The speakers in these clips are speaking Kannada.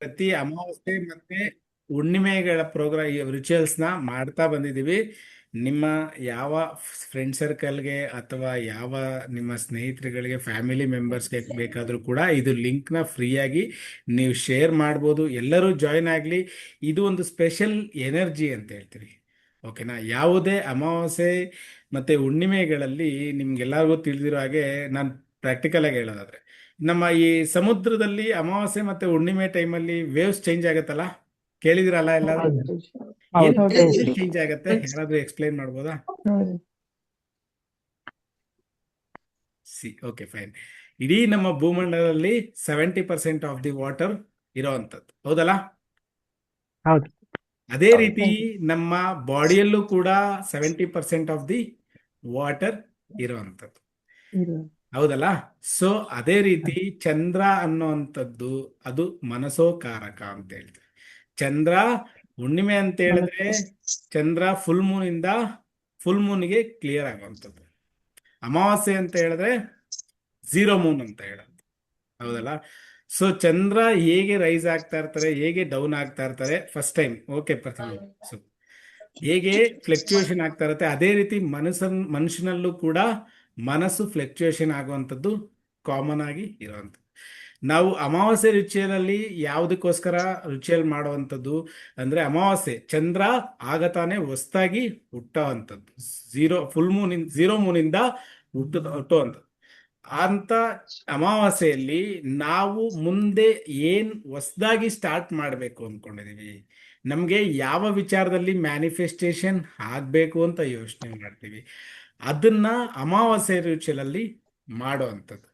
ಪ್ರತಿ ಅಮಾವಾಸ್ಯೆ ಮತ್ತೆ ಹುಣ್ಣಿಮೆಗಳ ಪ್ರೋಗ್ರಾಮ್ ರಿಚುವಲ್ಸ್ನ ಮಾಡ್ತಾ ಬಂದಿದ್ದೀವಿ. ನಿಮ್ಮ ಯಾವ ಫ್ರೆಂಡ್ ಸರ್ಕಲ್ಗೆ ಅಥವಾ ಯಾವ ನಿಮ್ಮ ಸ್ನೇಹಿತರುಗಳಿಗೆ ಫ್ಯಾಮಿಲಿ ಮೆಂಬರ್ಸ್ಗೆ ಬೇಕಾದರೂ ಕೂಡ ಇದು ಲಿಂಕ್ನ ಫ್ರೀಯಾಗಿ ನೀವು ಶೇರ್ ಮಾಡ್ಬೋದು. ಎಲ್ಲರೂ ಜಾಯ್ನ್ ಆಗಲಿ. ಇದು ಒಂದು ಸ್ಪೆಷಲ್ ಎನರ್ಜಿ ಅಂತ ಹೇಳ್ತೀವಿ. ಓಕೆನಾ? ಯಾವುದೇ ಅಮಾವಾಸ್ಯೆ ಮತ್ತು ಹುಣ್ಣಿಮೆಗಳಲ್ಲಿ ನಿಮ್ಗೆಲ್ಲರಿಗೂ ತಿಳಿದಿರೋ ಹಾಗೆ ನಾನು ಪ್ರಾಕ್ಟಿಕಲ್ ಆಗಿ ಹೇಳೋದಾದ್ರೆ ನಮ್ಮ ಈ ಸಮುದ್ರದಲ್ಲಿ ಅಮಾವಾಸ್ಯೆ ಮತ್ತೆ ಹುಣ್ಣಿಮೆ ಟೈಮಲ್ಲಿ ವೇವ್ಸ್ ಚೇಂಜ್ ಆಗತ್ತಲ್ಲ, ಕೇಳಿದಿರಲ್ಲ ಎಲ್ಲಾದ್ರೂ? ಹೌದು ಏನ್ ಹೌದು ಚೇಂಜ್ ಆಗತ್ತೆ, ಯಾರಾದ್ರೂ ಎಕ್ಸ್ಪ್ಲೈನ್ ಮಾಡ್ಬೋದಾ? Okay, fine. ಇಡೀ ನಮ್ಮ ಭೂಮಂಡಲದಲ್ಲಿ 70% ಆಫ್ ದಿ ವಾಟರ್ ಇರೋವಂಥದ್ದು, ಹೌದಲ್ಲ? ಹೌದು ಅದೇ ರೀತಿ ನಮ್ಮ ಬಾಡಿಯಲ್ಲೂ ಕೂಡ 70% ಆಫ್ ದಿ ವಾಟರ್ ಇರೋವಂಥದ್ದು, ಹೌದಲ್ಲ? ಸೊ ಅದೇ ರೀತಿ ಚಂದ್ರ ಅನ್ನುವಂಥದ್ದು ಅದು ಮನಸೋಕಾರಕ ಅಂತ ಹೇಳ್ತೀವಿ. ಚಂದ್ರ ಹುಣ್ಣಿಮೆ ಅಂತ ಹೇಳಿದ್ರೆ ಚಂದ್ರ ಫುಲ್ ಮೂನ್ಗೆ ಕ್ಲಿಯರ್ ಆಗುವಂಥದ್ದು. ಅಮಾವಾಸ್ಯೆ ಅಂತ ಹೇಳಿದ್ರೆ ಝೀರೋ ಮೂನ್ ಅಂತ ಹೇಳೋದು, ಹೌದಲ್ಲ? ಸೊ ಚಂದ್ರ ಹೇಗೆ ರೈಸ್ ಆಗ್ತಾ ಇರ್ತಾರೆ, ಹೇಗೆ ಡೌನ್ ಆಗ್ತಾ ಇರ್ತಾರೆ ಫಸ್ಟ್ ಟೈಮ್, ಓಕೆ ಪ್ರತಿಯೊಂದು. ಸೊ ಹೇಗೆ ಫ್ಲಕ್ಚುಯೇಷನ್ ಆಗ್ತಾ ಇರುತ್ತೆ, ಅದೇ ರೀತಿ ಮನುಷ್ಯನಲ್ಲೂ ಕೂಡ ಮನಸ್ಸು ಫ್ಲಕ್ಚುಯೇಷನ್ ಆಗುವಂಥದ್ದು ಕಾಮನ್ ಆಗಿ ಇರುವಂಥದ್ದು. ನಾವು ಅಮಾವಾಸ್ಯೆ ರಿಚುವಲಲ್ಲಿ ಯಾವುದಕ್ಕೋಸ್ಕರ ರಿಚುವಲ್ ಮಾಡುವಂಥದ್ದು ಅಂದರೆ, ಅಮಾವಾಸ್ಯೆ ಚಂದ್ರ ಆಗತಾನೆ ಹೊಸ್ದಾಗಿ ಹುಟ್ಟುವಂಥದ್ದು, ಝೀರೋ ಮೂನಿಂದ ಹುಟ್ಟುವಂಥದ್ದು. ಅಂತ ಅಮಾವಾಸ್ಯೆಯಲ್ಲಿ ನಾವು ಮುಂದೆ ಏನ್ ಹೊಸದಾಗಿ ಸ್ಟಾರ್ಟ್ ಮಾಡಬೇಕು ಅಂದ್ಕೊಂಡಿದೀವಿ, ನಮಗೆ ಯಾವ ವಿಚಾರದಲ್ಲಿ ಮ್ಯಾನಿಫೆಸ್ಟೇಷನ್ ಆಗಬೇಕು ಅಂತ ಯೋಚನೆ ಮಾಡ್ತೀವಿ, ಅದನ್ನ ಅಮಾವಾಸ್ಯೆ ರಿಚುವಲಲ್ಲಿ ಮಾಡೋ ಅಂಥದ್ದು.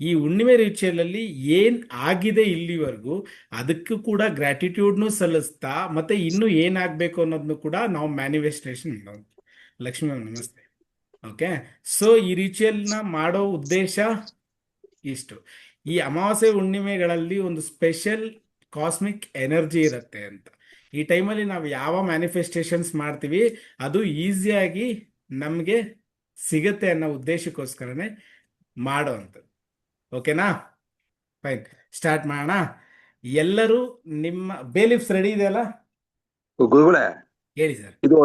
ಈ ಹುಣ್ಣಿಮೆ ರಿಚುವಲಲ್ಲಿ ಏನ್ ಆಗಿದೆ ಇಲ್ಲಿವರೆಗೂ ಅದಕ್ಕೂ ಕೂಡ ಗ್ರ್ಯಾಟಿಟ್ಯೂಡ್ನು ಸಲ್ಲಿಸ್ತಾ ಮತ್ತೆ ಇನ್ನೂ ಏನಾಗಬೇಕು ಅನ್ನೋದನ್ನು ಕೂಡ ನಾವು ಮ್ಯಾನಿಫೆಸ್ಟೇಷನ್ ಮಾಡೋದು. ಲಕ್ಷ್ಮೀ ಮ್ಯಾಮ್ ನಮಸ್ತೆ. ಓಕೆ, ಸೊ ಈ ರಿಚುವಲ್ನ ಮಾಡೋ ಉದ್ದೇಶ ಇಷ್ಟು. ಈ ಅಮಾವಾಸ್ಯೆ ಹುಣ್ಣಿಮೆಗಳಲ್ಲಿ ಒಂದು ಸ್ಪೆಷಲ್ ಕಾಸ್ಮಿಕ್ ಎನರ್ಜಿ ಇರುತ್ತೆ ಅಂತ. ಈ ಟೈಮಲ್ಲಿ ನಾವು ಯಾವ ಮ್ಯಾನಿಫೆಸ್ಟೇಷನ್ಸ್ ಮಾಡ್ತೀವಿ ಅದು ಈಸಿಯಾಗಿ ನಮಗೆ ಸಿಗತ್ತೆ ಅನ್ನೋ ಉದ್ದೇಶಕ್ಕೋಸ್ಕರನೇ ಮಾಡೋ ಅಂಥದ್ದು. ಓಕೆನಾ? ಫೈನ್, ಸ್ಟಾರ್ಟ್ ಮಾಡೋಣ. ಎಲ್ಲರೂ ನಿಮ್ಮ ಬೇಲಿಫ್ಸ್ ರೆಡಿ ಇದೆಯಲ್ಲ? ಗುರುಗಳೇ, ಹೇಳಿ ಸರ್. ಇದು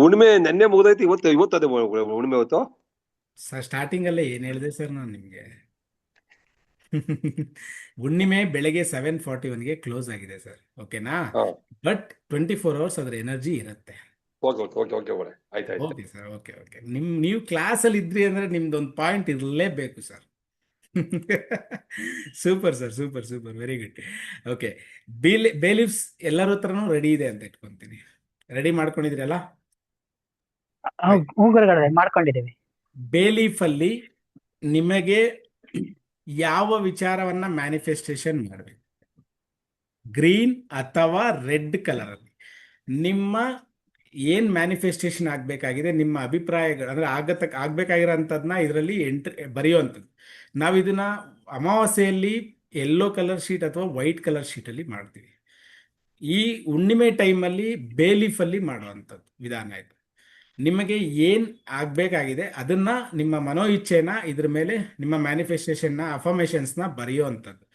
ಹುಣ್ಣಿಮೆ ನೆನ್ನೆ ಮುಗ್ದೈತಿ, ಇವತ್ತು ಅದೇ ಹುಣ್ಣಿಮೆ ಇವತ್ತು. ಸರ್ ಸ್ಟಾರ್ಟಿಂಗ್ ಅಲ್ಲೇ ಏನ್ ಹೇಳಿದೆ ಸರ್ ನಾನು ನಿಮ್ಗೆ? ಹುಣ್ಣಿಮೆ ಬೆಳಗ್ಗೆ 7:41ಗೆ ಕ್ಲೋಸ್ ಆಗಿದೆ ಸರ್, ಓಕೆನಾ? ಬಟ್ 24 hours ಅದರ ಎನರ್ಜಿ ಇರುತ್ತೆ. ಓಕೆ ಓಕೆ ಓಕೆ ಓಕೆ ಆಯ್ತು ಓಕೆ ಸರ್, ಓಕೆ ಓಕೆ. ನೀವು ಕ್ಲಾಸಲ್ಲಿ ಇದ್ರಿ ಅಂದ್ರೆ ನಿಮ್ದೊಂದು ಪಾಯಿಂಟ್ ಇರಲೇಬೇಕು ಸರ್. Super sir, super super, very good. Okay, beliefs ಎಲ್ಲರ ಹತ್ರನೂ ರೆಡಿ ಇದೆ ಅಂತ ಇಟ್ಕೊಂತೀನಿ. ರೆಡಿ ಮಾಡ್ಕೊಂಡಿದ್ರಲ್ಲ? ಮಾಡ್ಕೊಂಡಿದ್ದೀವಿ. ಬೇಲೀಫ್ ಅಲ್ಲಿ ನಿಮಗೆ ಯಾವ ವಿಚಾರವನ್ನ ಮ್ಯಾನಿಫೆಸ್ಟೇಷನ್ ಮಾಡಬೇಕು? ಗ್ರೀನ್ ಅಥವಾ ರೆಡ್ ಕಲರ್ ಅಲ್ಲಿ ನಿಮ್ಮ ಏನ್ ಮ್ಯಾನಿಫೆಸ್ಟೇಷನ್ ಆಗ್ಬೇಕಾಗಿದೆ, ನಿಮ್ಮ ಅಭಿಪ್ರಾಯಗಳು ಅಂದ್ರೆ ಆಗ್ಬೇಕಾಗಿರೋಂಥದ್ನ ಇದರಲ್ಲಿ ಬರೆಯುವಂಥದ್ದು. ನಾವು ಇದನ್ನ ಅಮಾವಾಸ್ಯೆಯಲ್ಲಿ ಯೆಲ್ಲೋ ಕಲರ್ ಶೀಟ್ ಅಥವಾ ವೈಟ್ ಕಲರ್ ಶೀಟ್ ಅಲ್ಲಿ ಮಾಡ್ತೀವಿ. ಈ ಹುಣ್ಣಿಮೆ ಟೈಮಲ್ಲಿ ಬೇಲೀಫಲ್ಲಿ ಮಾಡುವಂಥದ್ದು ವಿಧಾನ ಇದು. ನಿಮಗೆ ಏನ್ ಆಗ್ಬೇಕಾಗಿದೆ ಅದನ್ನ ನಿಮ್ಮ ಮನೋ ಇಚ್ಛೆನ ಇದ್ರ ಮೇಲೆ ನಿಮ್ಮ ಮ್ಯಾನಿಫೆಸ್ಟೇಷನ್ನ ಅಫರ್ಮೇಷನ್ಸ್ನ ಬರೆಯುವಂಥದ್ದು.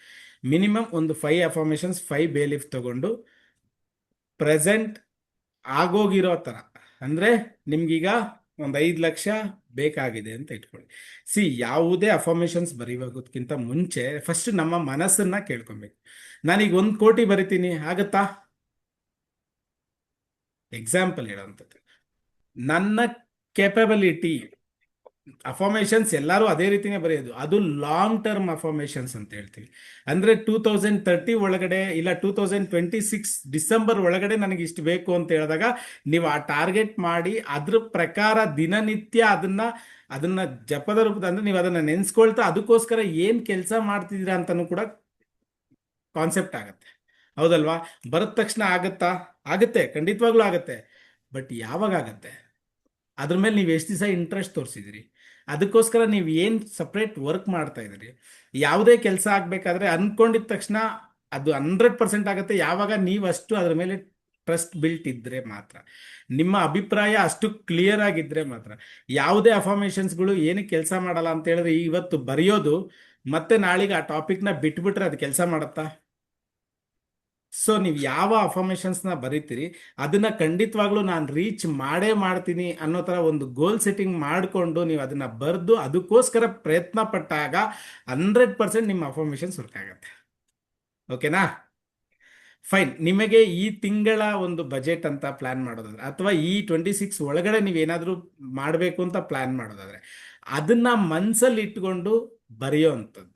ಮಿನಿಮಮ್ ಒಂದು 5 ಅಫರ್ಮೇಷನ್ಸ್, 5 ಬೇಲೀಫ್ ತಗೊಂಡು ಪ್ರೆಸೆಂಟ್ ಆಗೋಗಿರೋ ಥರ, ಅಂದರೆ ನಿಮ್ಗೀಗ ಒಂದು 5 ಲಕ್ಷ ಬೇಕಾಗಿದೆ ಅಂತ ಇಟ್ಕೊಳ್ಳಿ. ಯಾವುದೇ ಅಫರ್ಮೇಷನ್ಸ್ ಬರೆಯೋದಕ್ಕಿಂತ ಮುಂಚೆ ಫಸ್ಟ್ ನಮ್ಮ ಮನಸ್ಸನ್ನ ಕೇಳ್ಕೊಬೇಕು. ನಾನೀಗ 1 ಕೋಟಿ ಬರಿತೀನಿ, ಆಗತ್ತಾ? ಎಕ್ಸಾಂಪಲ್ ಹೇಳೋವಂಥದ್ದು. ನನ್ನ ಕೆಪಬಿಲಿಟಿ ಅಫರ್ಮೇಷನ್ಸ್ ಎಲ್ಲರೂ ಅದೇ ರೀತಿನೇ ಬರೆಯೋದು. ಅದು ಲಾಂಗ್ ಟರ್ಮ್ ಅಫರ್ಮೇಷನ್ಸ್ ಅಂತ ಹೇಳ್ತೀವಿ. ಅಂದ್ರೆ 2030 ಒಳಗಡೆ ಇಲ್ಲ 2026 ಡಿಸೆಂಬರ್ ಒಳಗಡೆ ನನಗೆ ಇಷ್ಟು ಬೇಕು ಅಂತ ಹೇಳಿದಾಗ ನೀವು ಆ ಟಾರ್ಗೆಟ್ ಮಾಡಿ ಅದ್ರ ಪ್ರಕಾರ ದಿನನಿತ್ಯ ಅದನ್ನ ಜಪದ ರೂಪದ ಅಂದ್ರೆ ನೀವು ಅದನ್ನ ನೆನ್ಸ್ಕೊಳ್ತಾ ಅದಕ್ಕೋಸ್ಕರ ಏನ್ ಕೆಲಸ ಮಾಡ್ತಿದ್ದೀರಾ ಅಂತಾನು ಕೂಡ ಕಾನ್ಸೆಪ್ಟ್ ಆಗತ್ತೆ, ಹೌದಲ್ವಾ? ಬರದ ತಕ್ಷಣ ಆಗತ್ತೆ, ಖಂಡಿತವಾಗ್ಲೂ ಆಗತ್ತೆ. ಬಟ್ ಯಾವಾಗ ಆಗತ್ತೆ, ಅದ್ರ ಮೇಲೆ ನೀವು ಎಷ್ಟು ದಿವಸ ಇಂಟ್ರೆಸ್ಟ್ ತೋರಿಸಿದಿರಿ, ಅದಕ್ಕೋಸ್ಕರ ನೀವು ಏನು ಸಪ್ರೇಟ್ ವರ್ಕ್ ಮಾಡ್ತಾ ಇದ್ದೀರಿ. ಯಾವುದೇ ಕೆಲಸ ಆಗಬೇಕಾದ್ರೆ ಅಂದ್ಕೊಂಡಿದ ತಕ್ಷಣ ಅದು 100% ಆಗುತ್ತೆ ಯಾವಾಗ ನೀವು ಅಷ್ಟು ಅದ್ರ ಮೇಲೆ ಟ್ರಸ್ಟ್ ಬಿಲ್ಟ್ ಇದ್ರೆ ಮಾತ್ರ, ನಿಮ್ಮ ಅಭಿಪ್ರಾಯ ಅಷ್ಟು ಕ್ಲಿಯರ್ ಆಗಿದ್ರೆ ಮಾತ್ರ. ಯಾವುದೇ ಅಫರ್ಮೇಷನ್ಸ್ಗಳು ಏನಕ್ಕೆ ಕೆಲಸ ಮಾಡಲ್ಲ ಅಂತ ಹೇಳಿದ್ರೆ, ಇವತ್ತು ಬರೆಯೋದು ಮತ್ತೆ ನಾಳೆಗೆ ಆ ಟಾಪಿಕ್ನ ಬಿಟ್ಬಿಟ್ರೆ ಅದು ಕೆಲಸ ಮಾಡುತ್ತಾ? ಸೊ ನೀವು ಯಾವ ಅಫರ್ಮೇಷನ್ಸ್ನ ಬರೀತೀರಿ ಅದನ್ನ ಖಂಡಿತವಾಗ್ಲೂ ನಾನು ರೀಚ್ ಮಾಡೇ ಮಾಡ್ತೀನಿ ಅನ್ನೋ ಥರ ಒಂದು ಗೋಲ್ ಸೆಟ್ಟಿಂಗ್ ಮಾಡಿಕೊಂಡು ನೀವು ಅದನ್ನ ಬರೆದು ಅದಕ್ಕೋಸ್ಕರ ಪ್ರಯತ್ನ ಪಟ್ಟಾಗ 100% ನಿಮ್ಮ ಅಫರ್ಮೇಷನ್ಸ್ ವರ್ಕ್ ಆಗುತ್ತೆ. ಓಕೆನಾ? ಫೈನ್. ನಿಮಗೆ ಈ ತಿಂಗಳ ಒಂದು ಬಜೆಟ್ ಅಂತ ಪ್ಲಾನ್ ಮಾಡೋದಾದ್ರೆ ಅಥವಾ ಈ 26 ಒಳಗಡೆ ನೀವೇನಾದರೂ ಮಾಡಬೇಕು ಅಂತ ಪ್ಲಾನ್ ಮಾಡೋದಾದ್ರೆ ಅದನ್ನ ಮನಸ್ಸಲ್ಲಿ ಇಟ್ಕೊಂಡು ಬರೆಯೋ ಅಂಥದ್ದು.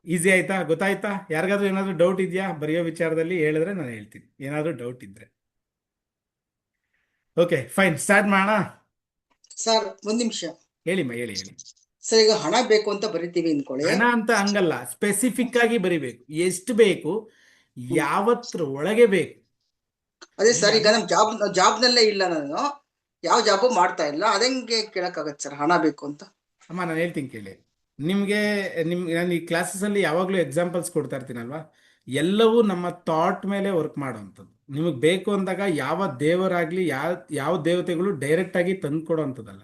ಈಸಿ ಆಯ್ತಾ? ಗೊತ್ತಾಯ್ತಾ? ಯಾರಿಗಾದ್ರೂ ಏನಾದರೂ ಡೌಟ್ ಇದೆಯಾ ಬರೆಯೋ ವಿಚಾರದಲ್ಲಿ? ಹೇಳಿದ್ರೆ ನಾನು ಹೇಳ್ತೀನಿ ಏನಾದರೂ ಡೌಟ್ ಇದ್ರೆ. ಓಕೆ ಫೈನ್, ಸ್ಟಾರ್ಟ್ ಮಾಡೋಣ. ಸರ್ ಒಂದ್ ನಿಮಿಷ. ಹೇಳಿಮ್ಮ, ಹೇಳಿ. ಸರ್ ಈಗ ಹಣ ಬೇಕು ಅಂತ ಬರಿತೀವಿ ಅನ್ಕೊಳ್ಳಿ. ಹಣ ಅಂತ ಹಂಗಲ್ಲ, ಸ್ಪೆಸಿಫಿಕ್ ಆಗಿ ಬರಿಬೇಕು. ಎಷ್ಟು ಬೇಕು, ಯಾವತ್ರ ಒಳಗೆ ಬೇಕು. ಅದೇ ಸರ್, ಈಗ ನಮ್ ಜಾಬ್ನಲ್ಲೇ ಇಲ್ಲ, ನಾನು ಯಾವ ಜಾಬು ಮಾಡ್ತಾ ಇಲ್ಲ, ಅದಂಗೆ ಕೇಳಕ್ಕಾಗತ್ತೆ ಸರ್ ಹಣ ಬೇಕು ಅಂತ? ಅಮ್ಮ ನಾನು ಹೇಳ್ತೀನಿ ಕೇಳಿ. ನಾನು ಈ ಕ್ಲಾಸಸ್ಸಲ್ಲಿ ಯಾವಾಗಲೂ ಎಕ್ಸಾಂಪಲ್ಸ್ ಕೊಡ್ತಾ ಇರ್ತೀನಲ್ವಾ, ಎಲ್ಲವೂ ನಮ್ಮ ಥಾಟ್ ಮೇಲೆ ವರ್ಕ್ ಮಾಡೋವಂಥದ್ದು. ನಿಮಗೆ ಬೇಕು ಅಂದಾಗ ಯಾವ ದೇವರಾಗಲಿ ಯಾವ ದೇವತೆಗಳು ಡೈರೆಕ್ಟಾಗಿ ತಂದು ಕೊಡೋವಂಥದ್ದಲ್ಲ.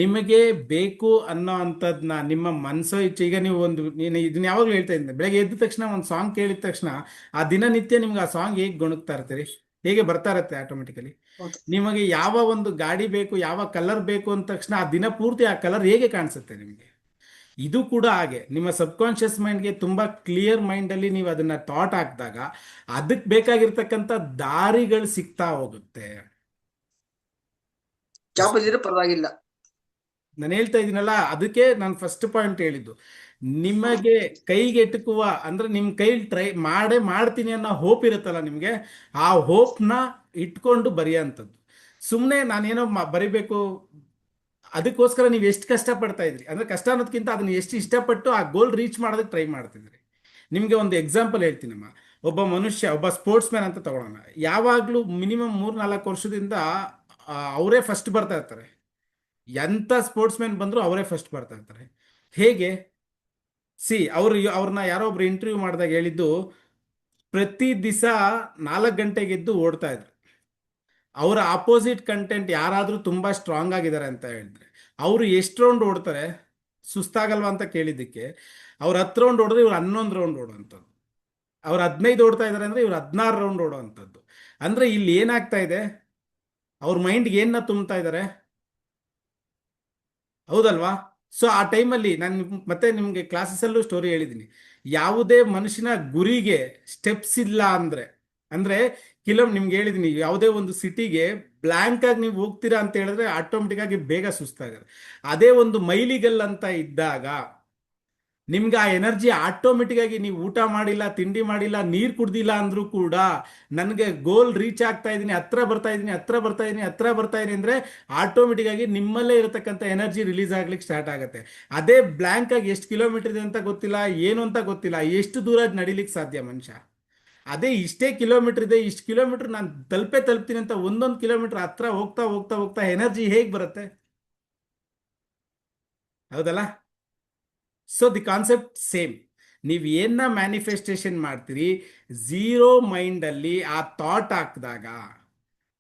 ನಿಮಗೆ ಬೇಕು ಅನ್ನೋ ಅಂಥದ್ದನ್ನ ನಿಮ್ಮ ಮನಸ್ಸೋ ಇಚ್ಛೆ. ಈಗ ನೀವು ಇದನ್ನ ಯಾವಾಗಲೂ ಹೇಳ್ತಾ ಇದ್ದೀನಿ, ಬೆಳಗ್ಗೆ ಎದ್ದ ತಕ್ಷಣ ಒಂದು ಸಾಂಗ್ ಕೇಳಿದ ತಕ್ಷಣ ಆ ದಿನನಿತ್ಯ ನಿಮ್ಗೆ ಆ ಸಾಂಗ್ ಹೇಗೆ ಗೊಣಗ್ತಾ ಇರ್ತೀರಿ, ಹೇಗೆ ಬರ್ತಾ ಇರುತ್ತೆ ಆಟೋಮೆಟಿಕಲಿ. ನಿಮಗೆ ಯಾವ ಒಂದು ಗಾಡಿ ಬೇಕು, ಯಾವ ಕಲರ್ ಬೇಕು ಅಂದ ತಕ್ಷಣ ಆ ದಿನ ಪೂರ್ತಿ ಆ ಕಲರ್ ಹೇಗೆ ಕಾಣಿಸುತ್ತೆ ನಿಮಗೆ. ಇದು ಕೂಡ ಹಾಗೆ ನಿಮ್ಮ ಸಬ್ಕಾನ್ಷಿಯಸ್ ಮೈಂಡ್ಗೆ ತುಂಬ ಕ್ಲಿಯರ್ ಮೈಂಡಲ್ಲಿ ನೀವು ಅದನ್ನ ಥಾಟ್ ಹಾಕಿದಾಗ ಅದಕ್ಕೆ ಬೇಕಾಗಿರ್ತಕ್ಕಂಥ ದಾರಿಗಳು ಸಿಗ್ತಾ ಹೋಗುತ್ತೆ. ಜಾಬ್ ಇದ್ರೆ ಪರವಾಗಿಲ್ಲ. ನಾನು ಹೇಳ್ತಾ ಇದ್ದೀನಲ್ಲ, ಅದಕ್ಕೆ ನಾನು ಫಸ್ಟ್ ಪಾಯಿಂಟ್ ಹೇಳಿದ್ದು, ನಿಮಗೆ ಕೈಗೆ ಎಟುಕುವ ಅಂದ್ರೆ ನಿಮ್ಮ ಕೈಲಿ ಟ್ರೈ ಮಾಡ್ತೀನಿ ಅನ್ನೋ ಹೋಪ್ ಇರುತ್ತಲ್ಲ ನಿಮಗೆ, ಆ ಹೋಪ್ನ ಇಟ್ಕೊಂಡು ಬರೆಯೋಂಥದ್ದು. ಸುಮ್ಮನೆ ನಾನೇನೋ ಬರಿಬೇಕು ಅದಕ್ಕೋಸ್ಕರ ನೀವು ಎಷ್ಟು ಕಷ್ಟಪಡ್ತಾ ಇದ್ರಿ ಅಂದ್ರೆ, ಕಷ್ಟ ಅನ್ನೋದಕ್ಕಿಂತ ಅದನ್ನ ಎಷ್ಟು ಇಷ್ಟಪಟ್ಟು ಆ ಗೋಲ್ ರೀಚ್ ಮಾಡೋದಕ್ಕೆ ಟ್ರೈ ಮಾಡ್ತಿದ್ರಿ. ನಿಮಗೆ ಒಂದು ಎಕ್ಸಾಂಪಲ್ ಹೇಳ್ತೀನಮ್ಮ. ಒಬ್ಬ ಮನುಷ್ಯ, ಒಬ್ಬ ಸ್ಪೋರ್ಟ್ಸ್ ಮ್ಯಾನ್ ಅಂತ ತಗೊಳ್ಳೋಣ. ಯಾವಾಗಲೂ ಮಿನಿಮಮ್ 3-4 ವರ್ಷದಿಂದ ಅವರೇ ಫಸ್ಟ್ ಬರ್ತಾ ಇರ್ತಾರೆ. ಎಂಥ ಸ್ಪೋರ್ಟ್ಸ್ ಮ್ಯಾನ್ ಬಂದರೂ ಅವರೇ ಫಸ್ಟ್ ಬರ್ತಾ ಇರ್ತಾರೆ. ಹೇಗೆ? ಅವ್ರನ್ನ ಯಾರೋ ಒಬ್ರು ಇಂಟರ್ವ್ಯೂ ಮಾಡಿದಾಗ ಹೇಳಿದ್ದು, ಪ್ರತಿ ದಿವಸ 4 ಗಂಟೆಗೆ ಎದ್ದು ಓಡ್ತಾ ಇದ್ರು. ಅವರ ಆಪೋಸಿಟ್ ಕಂಟೆಂಟ್ ಯಾರಾದರೂ ತುಂಬ ಸ್ಟ್ರಾಂಗ್ ಆಗಿದ್ದಾರೆ ಅಂತ ಹೇಳಿದ್ರೆ ಅವರು ಎಷ್ಟು ರೌಂಡ್ ಓಡ್ತಾರೆ, ಸುಸ್ತಾಗಲ್ವಾ ಅಂತ ಕೇಳಿದ್ದಕ್ಕೆ, ಅವ್ರು 10 ರೌಂಡ್ ಓಡಿದ್ರೆ ಇವ್ರು 11 ರೌಂಡ್ ಓಡುವಂಥದ್ದು. ಅವ್ರು 15 ಓಡ್ತಾ ಇದ್ದಾರೆ ಅಂದರೆ ಇವ್ರು 16 ರೌಂಡ್ ಓಡುವಂಥದ್ದು. ಅಂದರೆ ಇಲ್ಲಿ ಏನಾಗ್ತಾ ಇದೆ, ಅವ್ರ ಮೈಂಡ್ಗೆ ಏನನ್ನ ತುಂಬ್ತಾ ಇದ್ದಾರೆ, ಹೌದಲ್ವಾ? ಸೊ ಆ ಟೈಮಲ್ಲಿ ನಾನು ಮತ್ತೆ ನಿಮಗೆ ಕ್ಲಾಸಸ್ಸಲ್ಲೂ ಸ್ಟೋರಿ ಹೇಳಿದ್ದೀನಿ, ಯಾವುದೇ ಮನುಷ್ಯನ ಗುರಿಗೆ ಸ್ಟೆಪ್ಸ್ ಇಲ್ಲ ಅಂದರೆ ನಿಮ್ಗೆ ಹೇಳಿದ್ದೀನಿ, ಯಾವುದೇ ಒಂದು ಸಿಟಿಗೆ ಬ್ಲ್ಯಾಂಕ್ ಆಗಿ ನೀವು ಹೋಗ್ತೀರಾ ಅಂತ ಹೇಳಿದ್ರೆ ಆಟೋಮೆಟಿಕ್ ಆಗಿ ಬೇಗ ಸುಸ್ತಾಗತ್ತೆ. ಅದೇ ಒಂದು ಮೈಲಿಗಲ್ ಅಂತ ಇದ್ದಾಗ ನಿಮ್ಗೆ ಆ ಎನರ್ಜಿ ಆಟೋಮೆಟಿಕ್ ಆಗಿ, ನೀವು ಊಟ ಮಾಡಿಲ್ಲ, ತಿಂಡಿ ಮಾಡಿಲ್ಲ, ನೀರು ಕುಡ್ದಿಲ್ಲ ಅಂದ್ರೂ ಕೂಡ ನನಗೆ ಗೋಲ್ ರೀಚ್ ಆಗ್ತಾ ಇದ್ದೀನಿ, ಹತ್ರ ಬರ್ತಾ ಇದ್ದೀನಿ ಅಂದರೆ ಆಟೋಮೆಟಿಕ್ ಆಗಿ ನಿಮ್ಮಲ್ಲೇ ಇರತಕ್ಕಂಥ ಎನರ್ಜಿ ರಿಲೀಸ್ ಆಗ್ಲಿಕ್ಕೆ ಸ್ಟಾರ್ಟ್ ಆಗುತ್ತೆ. ಅದೇ ಬ್ಲ್ಯಾಂಕ್ ಆಗಿ ಎಷ್ಟು ಕಿಲೋಮೀಟರ್ ಇದೆ ಅಂತ ಗೊತ್ತಿಲ್ಲ, ಏನು ಅಂತ ಗೊತ್ತಿಲ್ಲ, ಎಷ್ಟು ದೂರ ನಡಿಲಿಕ್ಕೆ ಸಾಧ್ಯ ಮನುಷ್ಯ? ಅದೇ ಇಷ್ಟೇ ಕಿಲೋಮೀಟರ್ ಇದೆ, ಇಷ್ಟು ಕಿಲೋಮೀಟರ್ ನಾನು ತಲುಪ್ತೀನಿ ಅಂತ ಒಂದೊಂದು ಕಿಲೋಮೀಟರ್ ಹತ್ರ ಹೋಗ್ತಾ ಎನರ್ಜಿ ಹೇಗೆ ಬರುತ್ತೆ? ಹೌದಲ್ಲ? So the concept same. ನೀವು ಏನ ಮ್ಯಾನಿಫೆಸ್ಟೇಷನ್ ಮಾಡ್ತೀರಿ, ಝೀರೋ ಮೈಂಡಲ್ಲಿ ಆ ಥಾಟ್ ಹಾಕಿದಾಗ,